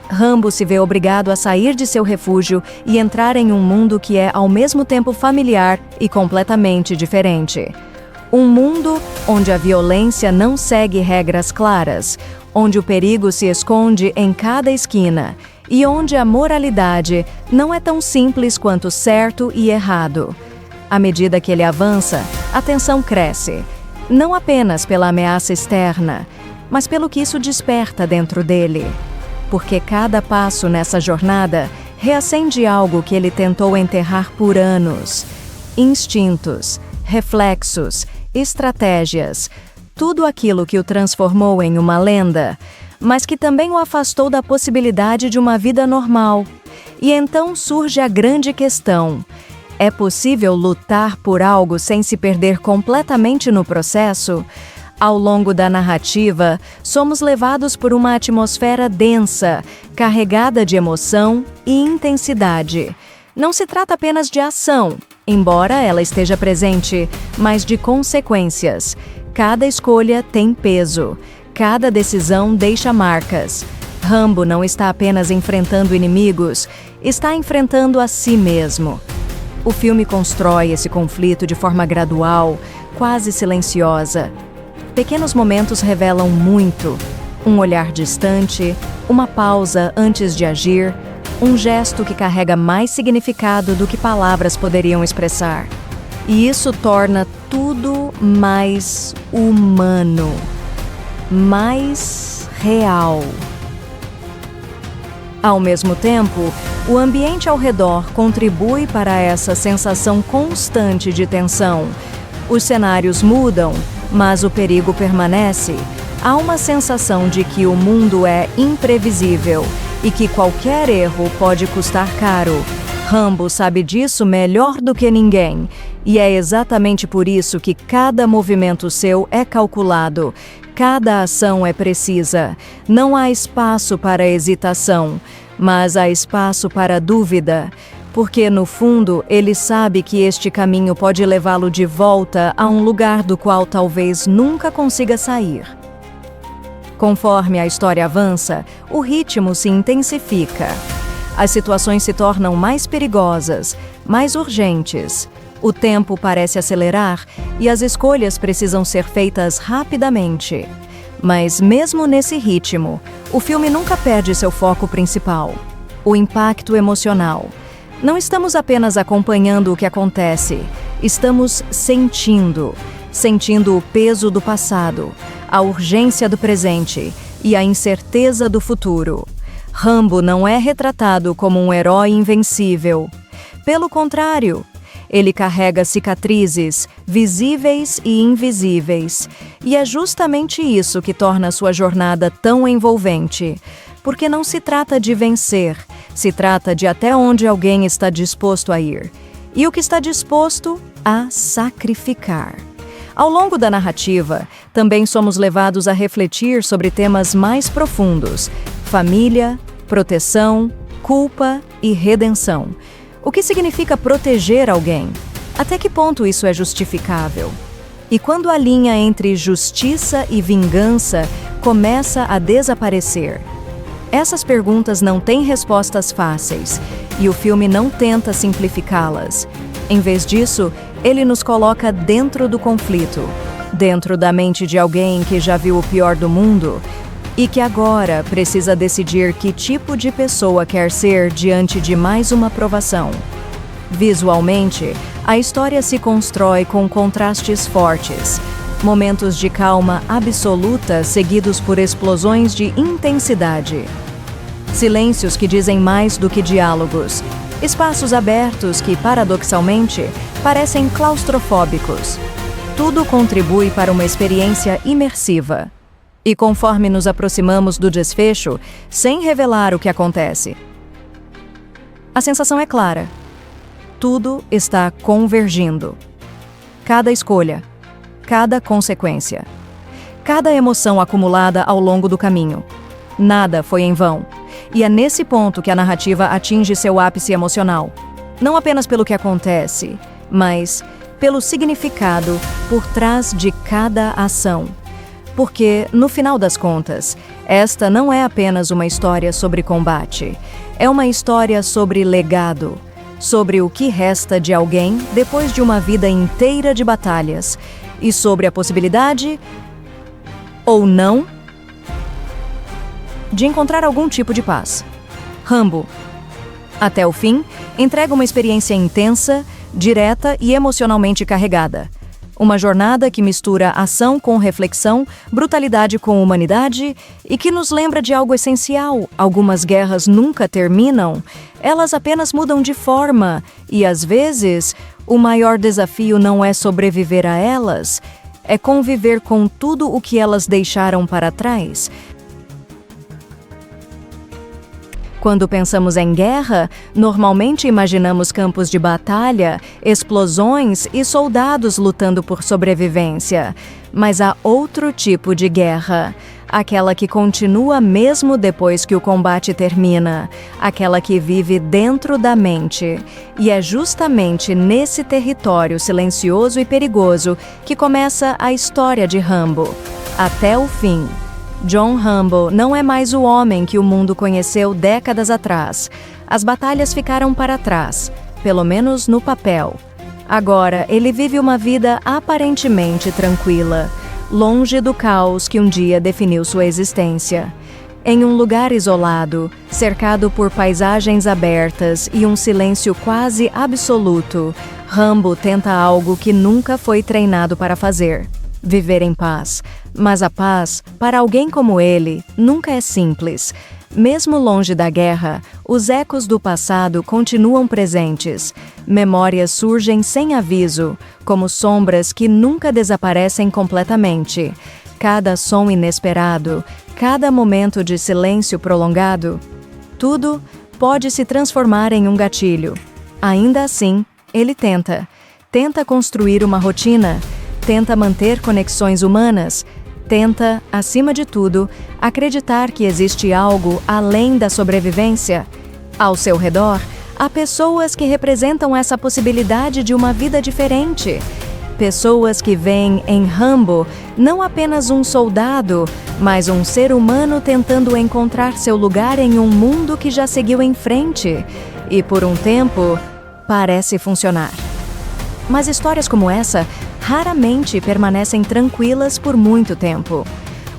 Rambo se vê obrigado a sair de seu refúgio e entrar em um mundo que é ao mesmo tempo familiar e completamente diferente. Um mundo onde a violência não segue regras claras, onde o perigo se esconde em cada esquina e onde a moralidade não é tão simples quanto certo e errado. À medida que ele avança, a tensão cresce, não apenas pela ameaça externa, mas pelo que isso desperta dentro dele. Porque cada passo nessa jornada reacende algo que ele tentou enterrar por anos: instintos, reflexos, estratégias, tudo aquilo que o transformou em uma lenda, mas que também o afastou da possibilidade de uma vida normal. E então surge a grande questão: é possível lutar por algo sem se perder completamente no processo? Ao longo da narrativa, somos levados por uma atmosfera densa, carregada de emoção e intensidade. Não se trata apenas de ação, embora ela esteja presente, mas de consequências. Cada escolha tem peso, cada decisão deixa marcas. Rambo não está apenas enfrentando inimigos, está enfrentando a si mesmo. O filme constrói esse conflito de forma gradual, quase silenciosa. Pequenos momentos revelam muito: um olhar distante, uma pausa antes de agir, um gesto que carrega mais significado do que palavras poderiam expressar. E isso torna tudo mais humano, mais real. Ao mesmo tempo, o ambiente ao redor contribui para essa sensação constante de tensão. Os cenários mudam, mas o perigo permanece. Há uma sensação de que o mundo é imprevisível e que qualquer erro pode custar caro. Rambo sabe disso melhor do que ninguém, e é exatamente por isso que cada movimento seu é calculado, cada ação é precisa. Não há espaço para hesitação, mas há espaço para dúvida, porque no fundo ele sabe que este caminho pode levá-lo de volta a um lugar do qual talvez nunca consiga sair. Conforme a história avança, o ritmo se intensifica. As situações se tornam mais perigosas, mais urgentes. O tempo parece acelerar e as escolhas precisam ser feitas rapidamente. Mas mesmo nesse ritmo, o filme nunca perde seu foco principal: o impacto emocional. Não estamos apenas acompanhando o que acontece, estamos sentindo o peso do passado, a urgência do presente e a incerteza do futuro. Rambo não é retratado como um herói invencível. Pelo contrário, ele carrega cicatrizes, visíveis e invisíveis. E é justamente isso que torna sua jornada tão envolvente. Porque não se trata de vencer, se trata de até onde alguém está disposto a ir. E o que está disposto a sacrificar. Ao longo da narrativa, também somos levados a refletir sobre temas mais profundos: família, proteção, culpa e redenção. O que significa proteger alguém? Até que ponto isso é justificável? E quando a linha entre justiça e vingança começa a desaparecer? Essas perguntas não têm respostas fáceis, e o filme não tenta simplificá-las. Em vez disso, ele nos coloca dentro do conflito, dentro da mente de alguém que já viu o pior do mundo e que agora precisa decidir que tipo de pessoa quer ser diante de mais uma provação. Visualmente, a história se constrói com contrastes fortes, momentos de calma absoluta seguidos por explosões de intensidade. Silêncios que dizem mais do que diálogos, espaços abertos que, paradoxalmente, parecem claustrofóbicos. Tudo contribui para uma experiência imersiva. E conforme nos aproximamos do desfecho, sem revelar o que acontece, a sensação é clara. Tudo está convergindo. Cada escolha, cada consequência, cada emoção acumulada ao longo do caminho. Nada foi em vão. E é nesse ponto que a narrativa atinge seu ápice emocional. Não apenas pelo que acontece, mas pelo significado por trás de cada ação. Porque, no final das contas, esta não é apenas uma história sobre combate. É uma história sobre legado, sobre o que resta de alguém depois de uma vida inteira de batalhas, e sobre a possibilidade, ou não, de encontrar algum tipo de paz. Rambo, até o fim, entrega uma experiência intensa, direta e emocionalmente carregada. Uma jornada que mistura ação com reflexão, brutalidade com humanidade e que nos lembra de algo essencial. Algumas guerras nunca terminam, elas apenas mudam de forma e, às vezes, o maior desafio não é sobreviver a elas, é conviver com tudo o que elas deixaram para trás. Quando pensamos em guerra, normalmente imaginamos campos de batalha, explosões e soldados lutando por sobrevivência. Mas há outro tipo de guerra. Aquela que continua mesmo depois que o combate termina. Aquela que vive dentro da mente. E é justamente nesse território silencioso e perigoso que começa a história de Rambo. Até o fim. John Rambo não é mais o homem que o mundo conheceu décadas atrás. As batalhas ficaram para trás, pelo menos no papel. Agora, ele vive uma vida aparentemente tranquila, longe do caos que um dia definiu sua existência. Em um lugar isolado, cercado por paisagens abertas e um silêncio quase absoluto, Rambo tenta algo que nunca foi treinado para fazer: viver em paz. Mas a paz, para alguém como ele, nunca é simples. Mesmo longe da guerra, os ecos do passado continuam presentes. Memórias surgem sem aviso, como sombras que nunca desaparecem completamente. Cada som inesperado, cada momento de silêncio prolongado, tudo pode se transformar em um gatilho. Ainda assim, ele tenta construir uma rotina, tenta manter conexões humanas, tenta, acima de tudo, acreditar que existe algo além da sobrevivência. Ao seu redor, há pessoas que representam essa possibilidade de uma vida diferente. Pessoas que veem em Rambo não apenas um soldado, mas um ser humano tentando encontrar seu lugar em um mundo que já seguiu em frente. E por um tempo, parece funcionar. Mas histórias como essa raramente permanecem tranquilas por muito tempo.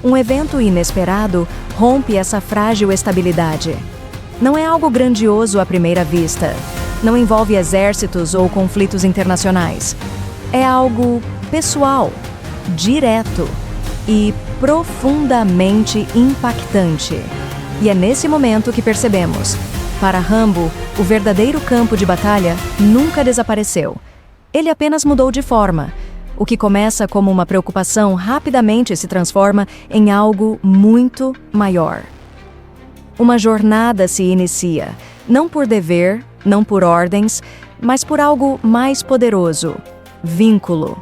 Um evento inesperado rompe essa frágil estabilidade. Não é algo grandioso à primeira vista. Não envolve exércitos ou conflitos internacionais. É algo pessoal, direto e profundamente impactante. E é nesse momento que percebemos: para Rambo, o verdadeiro campo de batalha nunca desapareceu. Ele apenas mudou de forma. O que começa como uma preocupação rapidamente se transforma em algo muito maior. Uma jornada se inicia, não por dever, não por ordens, mas por algo mais poderoso: vínculo.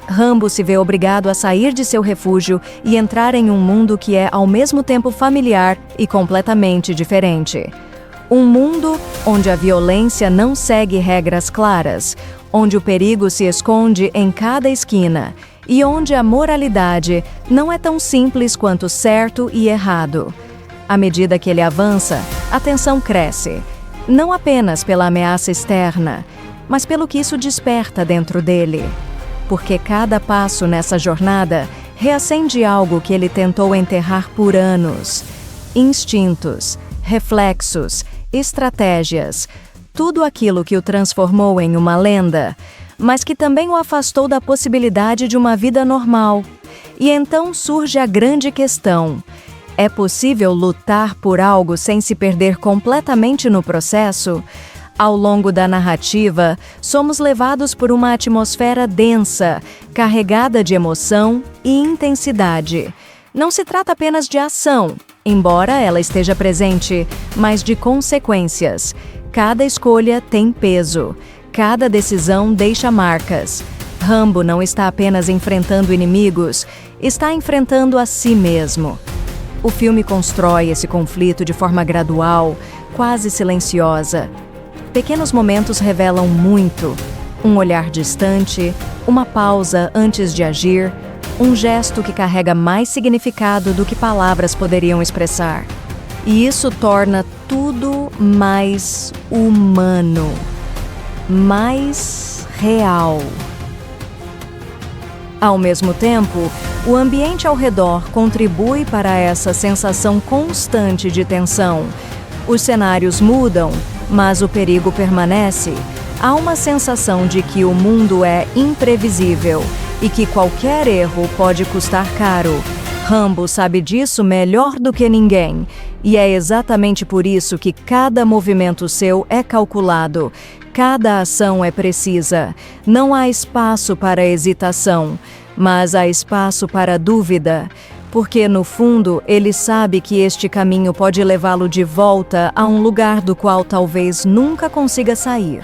Rambo se vê obrigado a sair de seu refúgio e entrar em um mundo que é ao mesmo tempo familiar e completamente diferente. Um mundo onde a violência não segue regras claras, onde o perigo se esconde em cada esquina e onde a moralidade não é tão simples quanto certo e errado. À medida que ele avança, a tensão cresce, não apenas pela ameaça externa, mas pelo que isso desperta dentro dele. Porque cada passo nessa jornada reacende algo que ele tentou enterrar por anos: instintos, reflexos, estratégias, tudo aquilo que o transformou em uma lenda, mas que também o afastou da possibilidade de uma vida normal. E então surge a grande questão: é possível lutar por algo sem se perder completamente no processo? Ao longo da narrativa, somos levados por uma atmosfera densa, carregada de emoção e intensidade. Não se trata apenas de ação, embora ela esteja presente, mas de consequências. Cada escolha tem peso, cada decisão deixa marcas. Rambo não está apenas enfrentando inimigos, está enfrentando a si mesmo. O filme constrói esse conflito de forma gradual, quase silenciosa. Pequenos momentos revelam muito: um olhar distante, uma pausa antes de agir, um gesto que carrega mais significado do que palavras poderiam expressar. E isso torna tudo mais humano, mais real. Ao mesmo tempo, o ambiente ao redor contribui para essa sensação constante de tensão. Os cenários mudam, mas o perigo permanece. Há uma sensação de que o mundo é imprevisível e que qualquer erro pode custar caro. Rambo sabe disso melhor do que ninguém, e é exatamente por isso que cada movimento seu é calculado, cada ação é precisa. Não há espaço para hesitação, mas há espaço para dúvida. Porque, no fundo, ele sabe que este caminho pode levá-lo de volta a um lugar do qual talvez nunca consiga sair.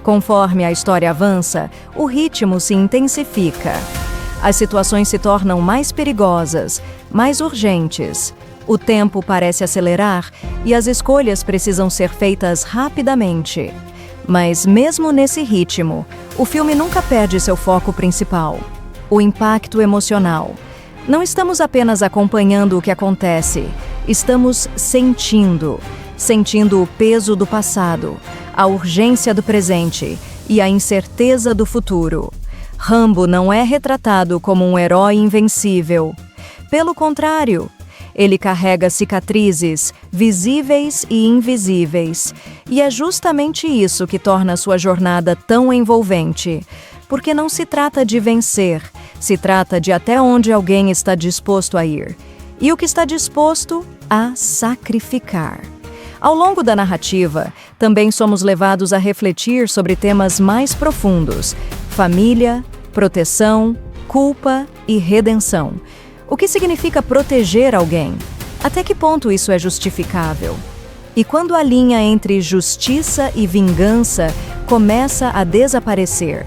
Conforme a história avança, o ritmo se intensifica. As situações se tornam mais perigosas, mais urgentes. O tempo parece acelerar e as escolhas precisam ser feitas rapidamente. Mas, mesmo nesse ritmo, o filme nunca perde seu foco principal: o impacto emocional. Não estamos apenas acompanhando o que acontece, estamos sentindo o peso do passado, a urgência do presente e a incerteza do futuro. Rambo não é retratado como um herói invencível. Pelo contrário, ele carrega cicatrizes visíveis e invisíveis, e é justamente isso que torna sua jornada tão envolvente. Porque não se trata de vencer, se trata de até onde alguém está disposto a ir. e o que está disposto a sacrificar. Ao longo da narrativa, também somos levados a refletir sobre temas mais profundos: família, proteção, culpa e redenção. O que significa proteger alguém? Até que ponto isso é justificável? E quando a linha entre justiça e vingança começa a desaparecer?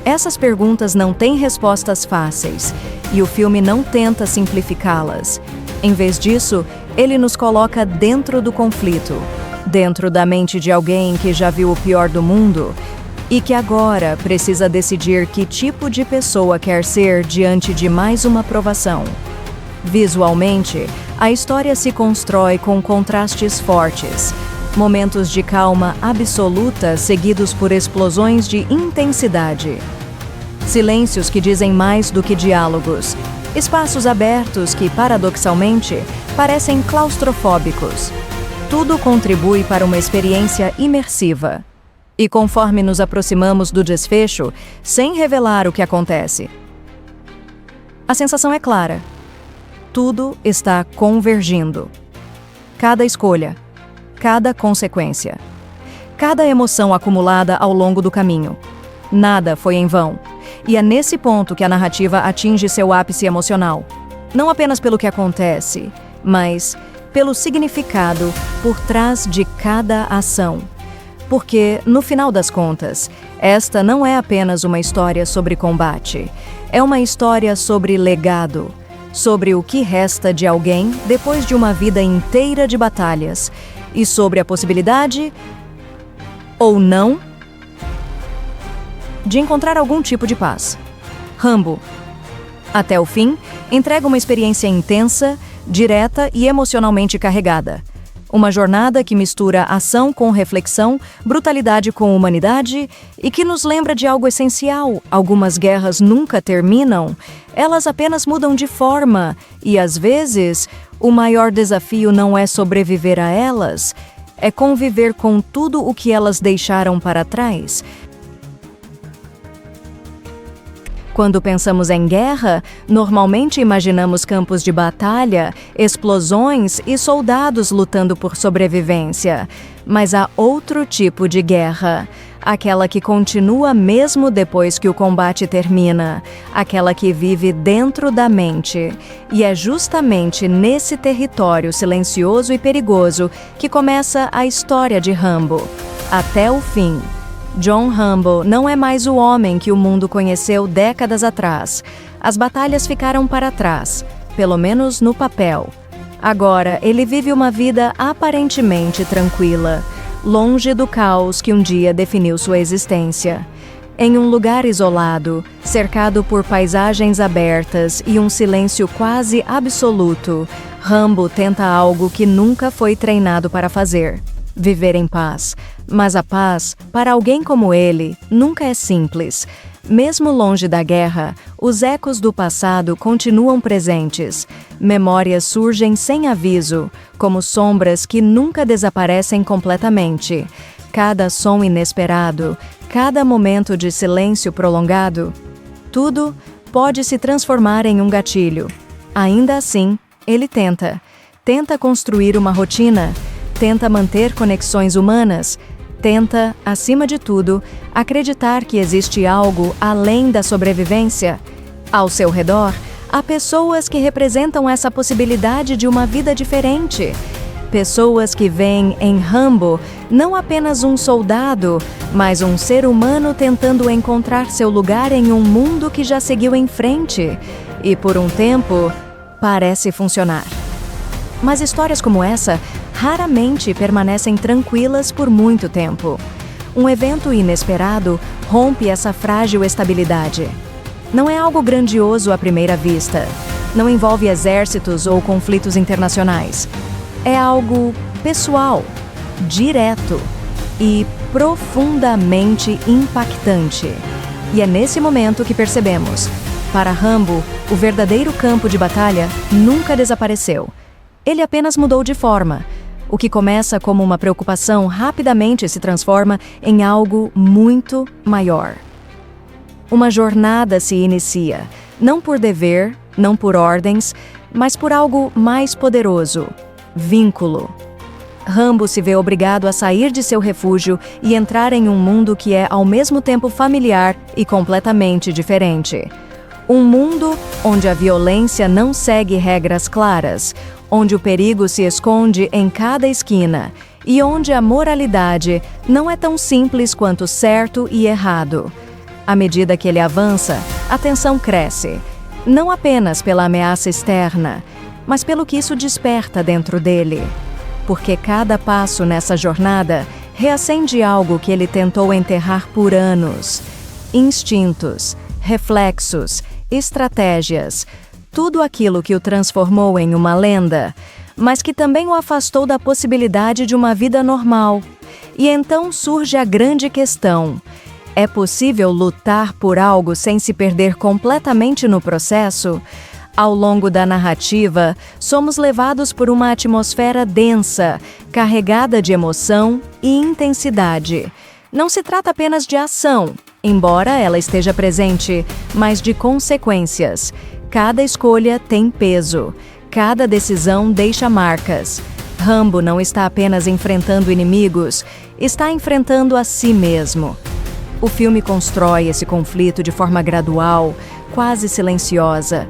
Essas perguntas não têm respostas fáceis, e o filme não tenta simplificá-las. Em vez disso, ele nos coloca dentro do conflito, dentro da mente de alguém que já viu o pior do mundo e que agora precisa decidir que tipo de pessoa quer ser diante de mais uma provação. Visualmente, a história se constrói com contrastes fortes, momentos de calma absoluta seguidos por explosões de intensidade. Silêncios que dizem mais do que diálogos. Espaços abertos que, paradoxalmente, parecem claustrofóbicos. Tudo contribui para uma experiência imersiva. E conforme nos aproximamos do desfecho, sem revelar o que acontece, a sensação é clara. Tudo está convergindo. Cada escolha, cada consequência, cada emoção acumulada ao longo do caminho. Nada foi em vão. E é nesse ponto que a narrativa atinge seu ápice emocional. Não apenas pelo que acontece, mas pelo significado por trás de cada ação. Porque, no final das contas, esta não é apenas uma história sobre combate. É uma história sobre legado, sobre o que resta de alguém depois de uma vida inteira de batalhas, e sobre a possibilidade, ou não, de encontrar algum tipo de paz. Rambo, até o fim, entrega uma experiência intensa, direta e emocionalmente carregada. Uma jornada que mistura ação com reflexão, brutalidade com humanidade e que nos lembra de algo essencial. Algumas guerras nunca terminam, elas apenas mudam de forma e, às vezes, o maior desafio não é sobreviver a elas, é conviver com tudo o que elas deixaram para trás. Quando pensamos em guerra, normalmente imaginamos campos de batalha, explosões e soldados lutando por sobrevivência. Mas há outro tipo de guerra, aquela que continua mesmo depois que o combate termina, aquela que vive dentro da mente. E é justamente nesse território silencioso e perigoso que começa a história de Rambo, até o fim. John Rambo não é mais o homem que o mundo conheceu décadas atrás. As batalhas ficaram para trás, pelo menos no papel. Agora, ele vive uma vida aparentemente tranquila, longe do caos que um dia definiu sua existência. Em um lugar isolado, cercado por paisagens abertas e um silêncio quase absoluto, Rambo tenta algo que nunca foi treinado para fazer: viver em paz. Mas a paz, para alguém como ele, nunca é simples. Mesmo longe da guerra, os ecos do passado continuam presentes. Memórias surgem sem aviso, como sombras que nunca desaparecem completamente. Cada som inesperado, cada momento de silêncio prolongado, tudo pode se transformar em um gatilho. Ainda assim, ele tenta construir uma rotina, tenta manter conexões humanas, tenta, acima de tudo, acreditar que existe algo além da sobrevivência. Ao seu redor, há pessoas que representam essa possibilidade de uma vida diferente. Pessoas que veem em Rambo não apenas um soldado, mas um ser humano tentando encontrar seu lugar em um mundo que já seguiu em frente. E por um tempo, parece funcionar. Mas histórias como essa raramente permanecem tranquilas por muito tempo. Um evento inesperado rompe essa frágil estabilidade. Não é algo grandioso à primeira vista. Não envolve exércitos ou conflitos internacionais. É algo pessoal, direto e profundamente impactante. E é nesse momento que percebemos: para Rambo, o verdadeiro campo de batalha nunca desapareceu. Ele apenas mudou de forma. O que começa como uma preocupação rapidamente se transforma em algo muito maior. Uma jornada se inicia, não por dever, não por ordens, mas por algo mais poderoso: vínculo. Rambo se vê obrigado a sair de seu refúgio e entrar em um mundo que é ao mesmo tempo familiar e completamente diferente. Um mundo onde a violência não segue regras claras, onde o perigo se esconde em cada esquina e onde a moralidade não é tão simples quanto certo e errado. À medida que ele avança, a tensão cresce, não apenas pela ameaça externa, mas pelo que isso desperta dentro dele. Porque cada passo nessa jornada reacende algo que ele tentou enterrar por anos. Instintos, reflexos, estratégias, tudo aquilo que o transformou em uma lenda, mas que também o afastou da possibilidade de uma vida normal. E então surge a grande questão: é possível lutar por algo sem se perder completamente no processo? Ao longo da narrativa, somos levados por uma atmosfera densa, carregada de emoção e intensidade. Não se trata apenas de ação, embora ela esteja presente, mas de consequências. Cada escolha tem peso, cada decisão deixa marcas. Rambo não está apenas enfrentando inimigos, está enfrentando a si mesmo. O filme constrói esse conflito de forma gradual, quase silenciosa.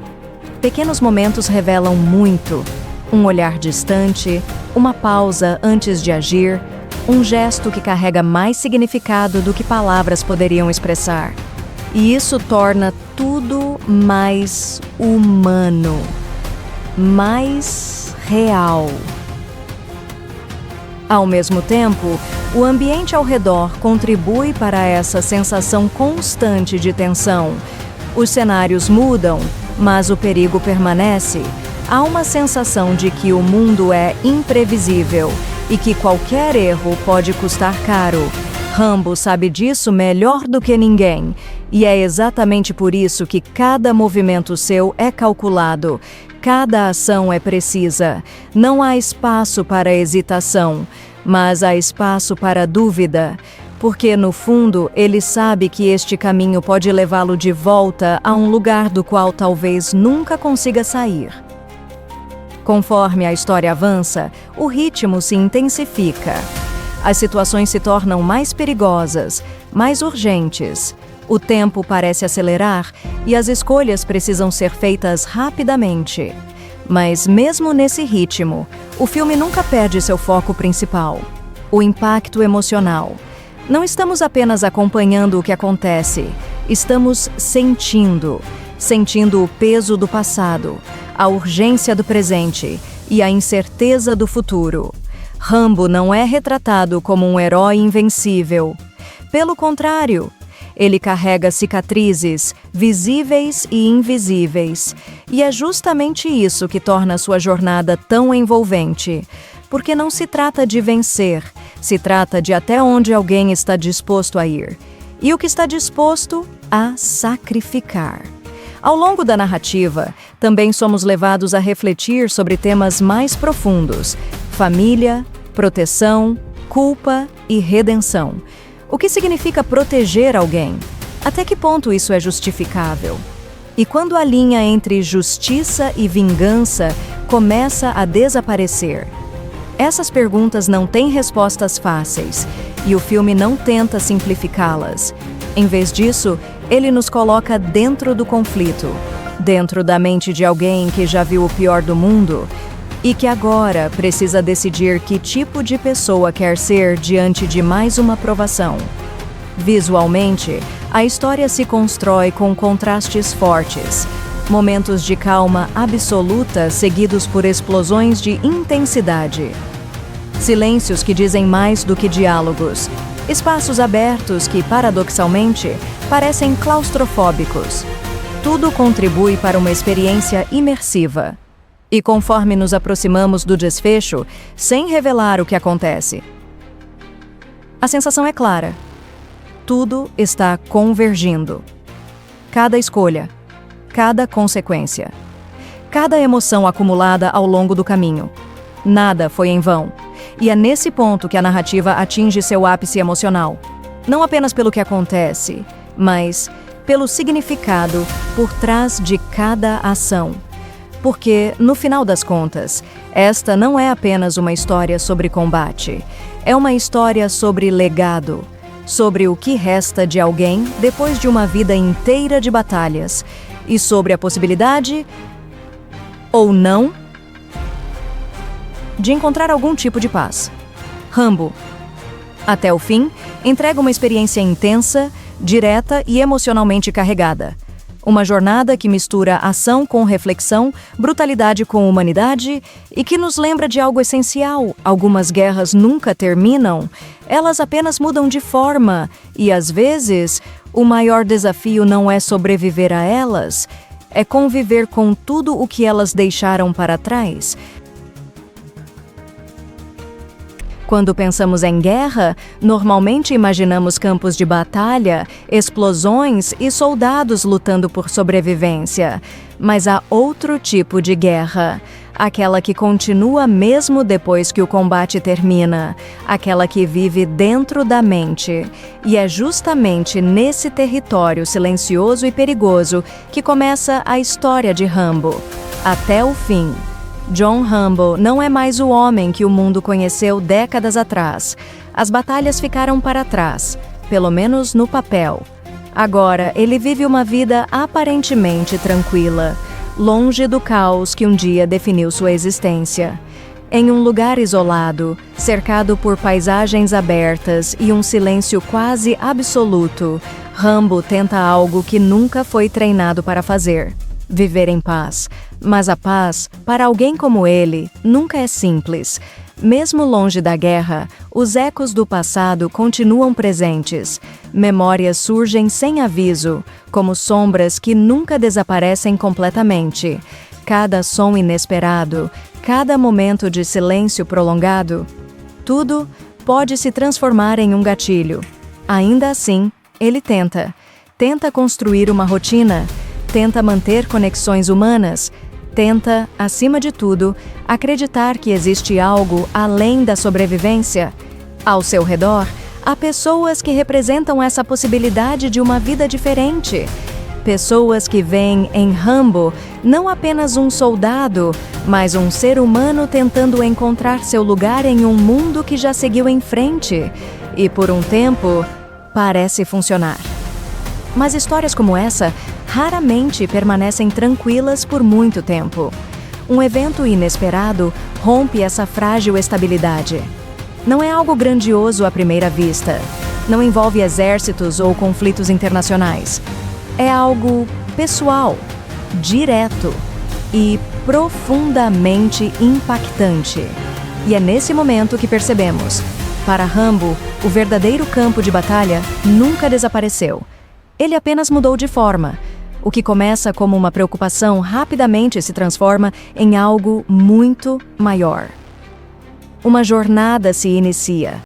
Pequenos momentos revelam muito. Um olhar distante, uma pausa antes de agir, um gesto que carrega mais significado do que palavras poderiam expressar. E isso torna tudo mais humano, mais real. Ao mesmo tempo, o ambiente ao redor contribui para essa sensação constante de tensão. Os cenários mudam, mas o perigo permanece. Há uma sensação de que o mundo é imprevisível e que qualquer erro pode custar caro. Rambo sabe disso melhor do que ninguém, e é exatamente por isso que cada movimento seu é calculado, cada ação é precisa. Não há espaço para hesitação, mas há espaço para dúvida. Porque, no fundo, ele sabe que este caminho pode levá-lo de volta a um lugar do qual talvez nunca consiga sair. Conforme a história avança, o ritmo se intensifica. As situações se tornam mais perigosas, mais urgentes. O tempo parece acelerar e as escolhas precisam ser feitas rapidamente. Mas, mesmo nesse ritmo, o filme nunca perde seu foco principal: o impacto emocional. Não estamos apenas acompanhando o que acontece, estamos sentindo o peso do passado, a urgência do presente e a incerteza do futuro. Rambo não é retratado como um herói invencível. Pelo contrário, ele carrega cicatrizes visíveis e invisíveis, e é justamente isso que torna sua jornada tão envolvente. Porque não se trata de vencer, se trata de até onde alguém está disposto a ir. E o que está disposto a sacrificar. Ao longo da narrativa, também somos levados a refletir sobre temas mais profundos: família, proteção, culpa e redenção. O que significa proteger alguém? Até que ponto isso é justificável? E quando a linha entre justiça e vingança começa a desaparecer? Essas perguntas não têm respostas fáceis, e o filme não tenta simplificá-las. Em vez disso, ele nos coloca dentro do conflito, dentro da mente de alguém que já viu o pior do mundo e que agora precisa decidir que tipo de pessoa quer ser diante de mais uma provação. Visualmente, a história se constrói com contrastes fortes, momentos de calma absoluta seguidos por explosões de intensidade. Silêncios que dizem mais do que diálogos. Espaços abertos que, paradoxalmente, parecem claustrofóbicos. Tudo contribui para uma experiência imersiva. E conforme nos aproximamos do desfecho, sem revelar o que acontece, a sensação é clara. Tudo está convergindo. Cada escolha, cada consequência, cada emoção acumulada ao longo do caminho. Nada foi em vão. E é nesse ponto que a narrativa atinge seu ápice emocional. Não apenas pelo que acontece, mas pelo significado por trás de cada ação. Porque, no final das contas, esta não é apenas uma história sobre combate. É uma história sobre legado, sobre o que resta de alguém depois de uma vida inteira de batalhas, e sobre a possibilidade, ou não, de encontrar algum tipo de paz. Rambo, até o fim, entrega uma experiência intensa, direta e emocionalmente carregada. Uma jornada que mistura ação com reflexão, brutalidade com humanidade e que nos lembra de algo essencial. Algumas guerras nunca terminam, elas apenas mudam de forma e, às vezes, o maior desafio não é sobreviver a elas, é conviver com tudo o que elas deixaram para trás. Quando pensamos em guerra, normalmente imaginamos campos de batalha, explosões e soldados lutando por sobrevivência. Mas há outro tipo de guerra. Aquela que continua mesmo depois que o combate termina. Aquela que vive dentro da mente. E é justamente nesse território silencioso e perigoso que começa a história de Rambo. Até o fim. John Rambo não é mais o homem que o mundo conheceu décadas atrás. As batalhas ficaram para trás, pelo menos no papel. Agora, ele vive uma vida aparentemente tranquila, longe do caos que um dia definiu sua existência. Em um lugar isolado, cercado por paisagens abertas e um silêncio quase absoluto, Rambo tenta algo que nunca foi treinado para fazer: viver em paz. Mas a paz, para alguém como ele, nunca é simples. Mesmo longe da guerra, os ecos do passado continuam presentes. Memórias surgem sem aviso, como sombras que nunca desaparecem completamente. Cada som inesperado, cada momento de silêncio prolongado, tudo pode se transformar em um gatilho. Ainda assim, ele tenta construir uma rotina, tenta manter conexões humanas, tenta, acima de tudo, acreditar que existe algo além da sobrevivência. Ao seu redor, há pessoas que representam essa possibilidade de uma vida diferente. Pessoas que veem em Rambo não apenas um soldado, mas um ser humano tentando encontrar seu lugar em um mundo que já seguiu em frente. E por um tempo, parece funcionar. Mas histórias como essa raramente permanecem tranquilas por muito tempo. Um evento inesperado rompe essa frágil estabilidade. Não é algo grandioso à primeira vista. Não envolve exércitos ou conflitos internacionais. É algo pessoal, direto e profundamente impactante. E é nesse momento que percebemos: para Rambo, o verdadeiro campo de batalha nunca desapareceu. Ele apenas mudou de forma. O que começa como uma preocupação rapidamente se transforma em algo muito maior. Uma jornada se inicia.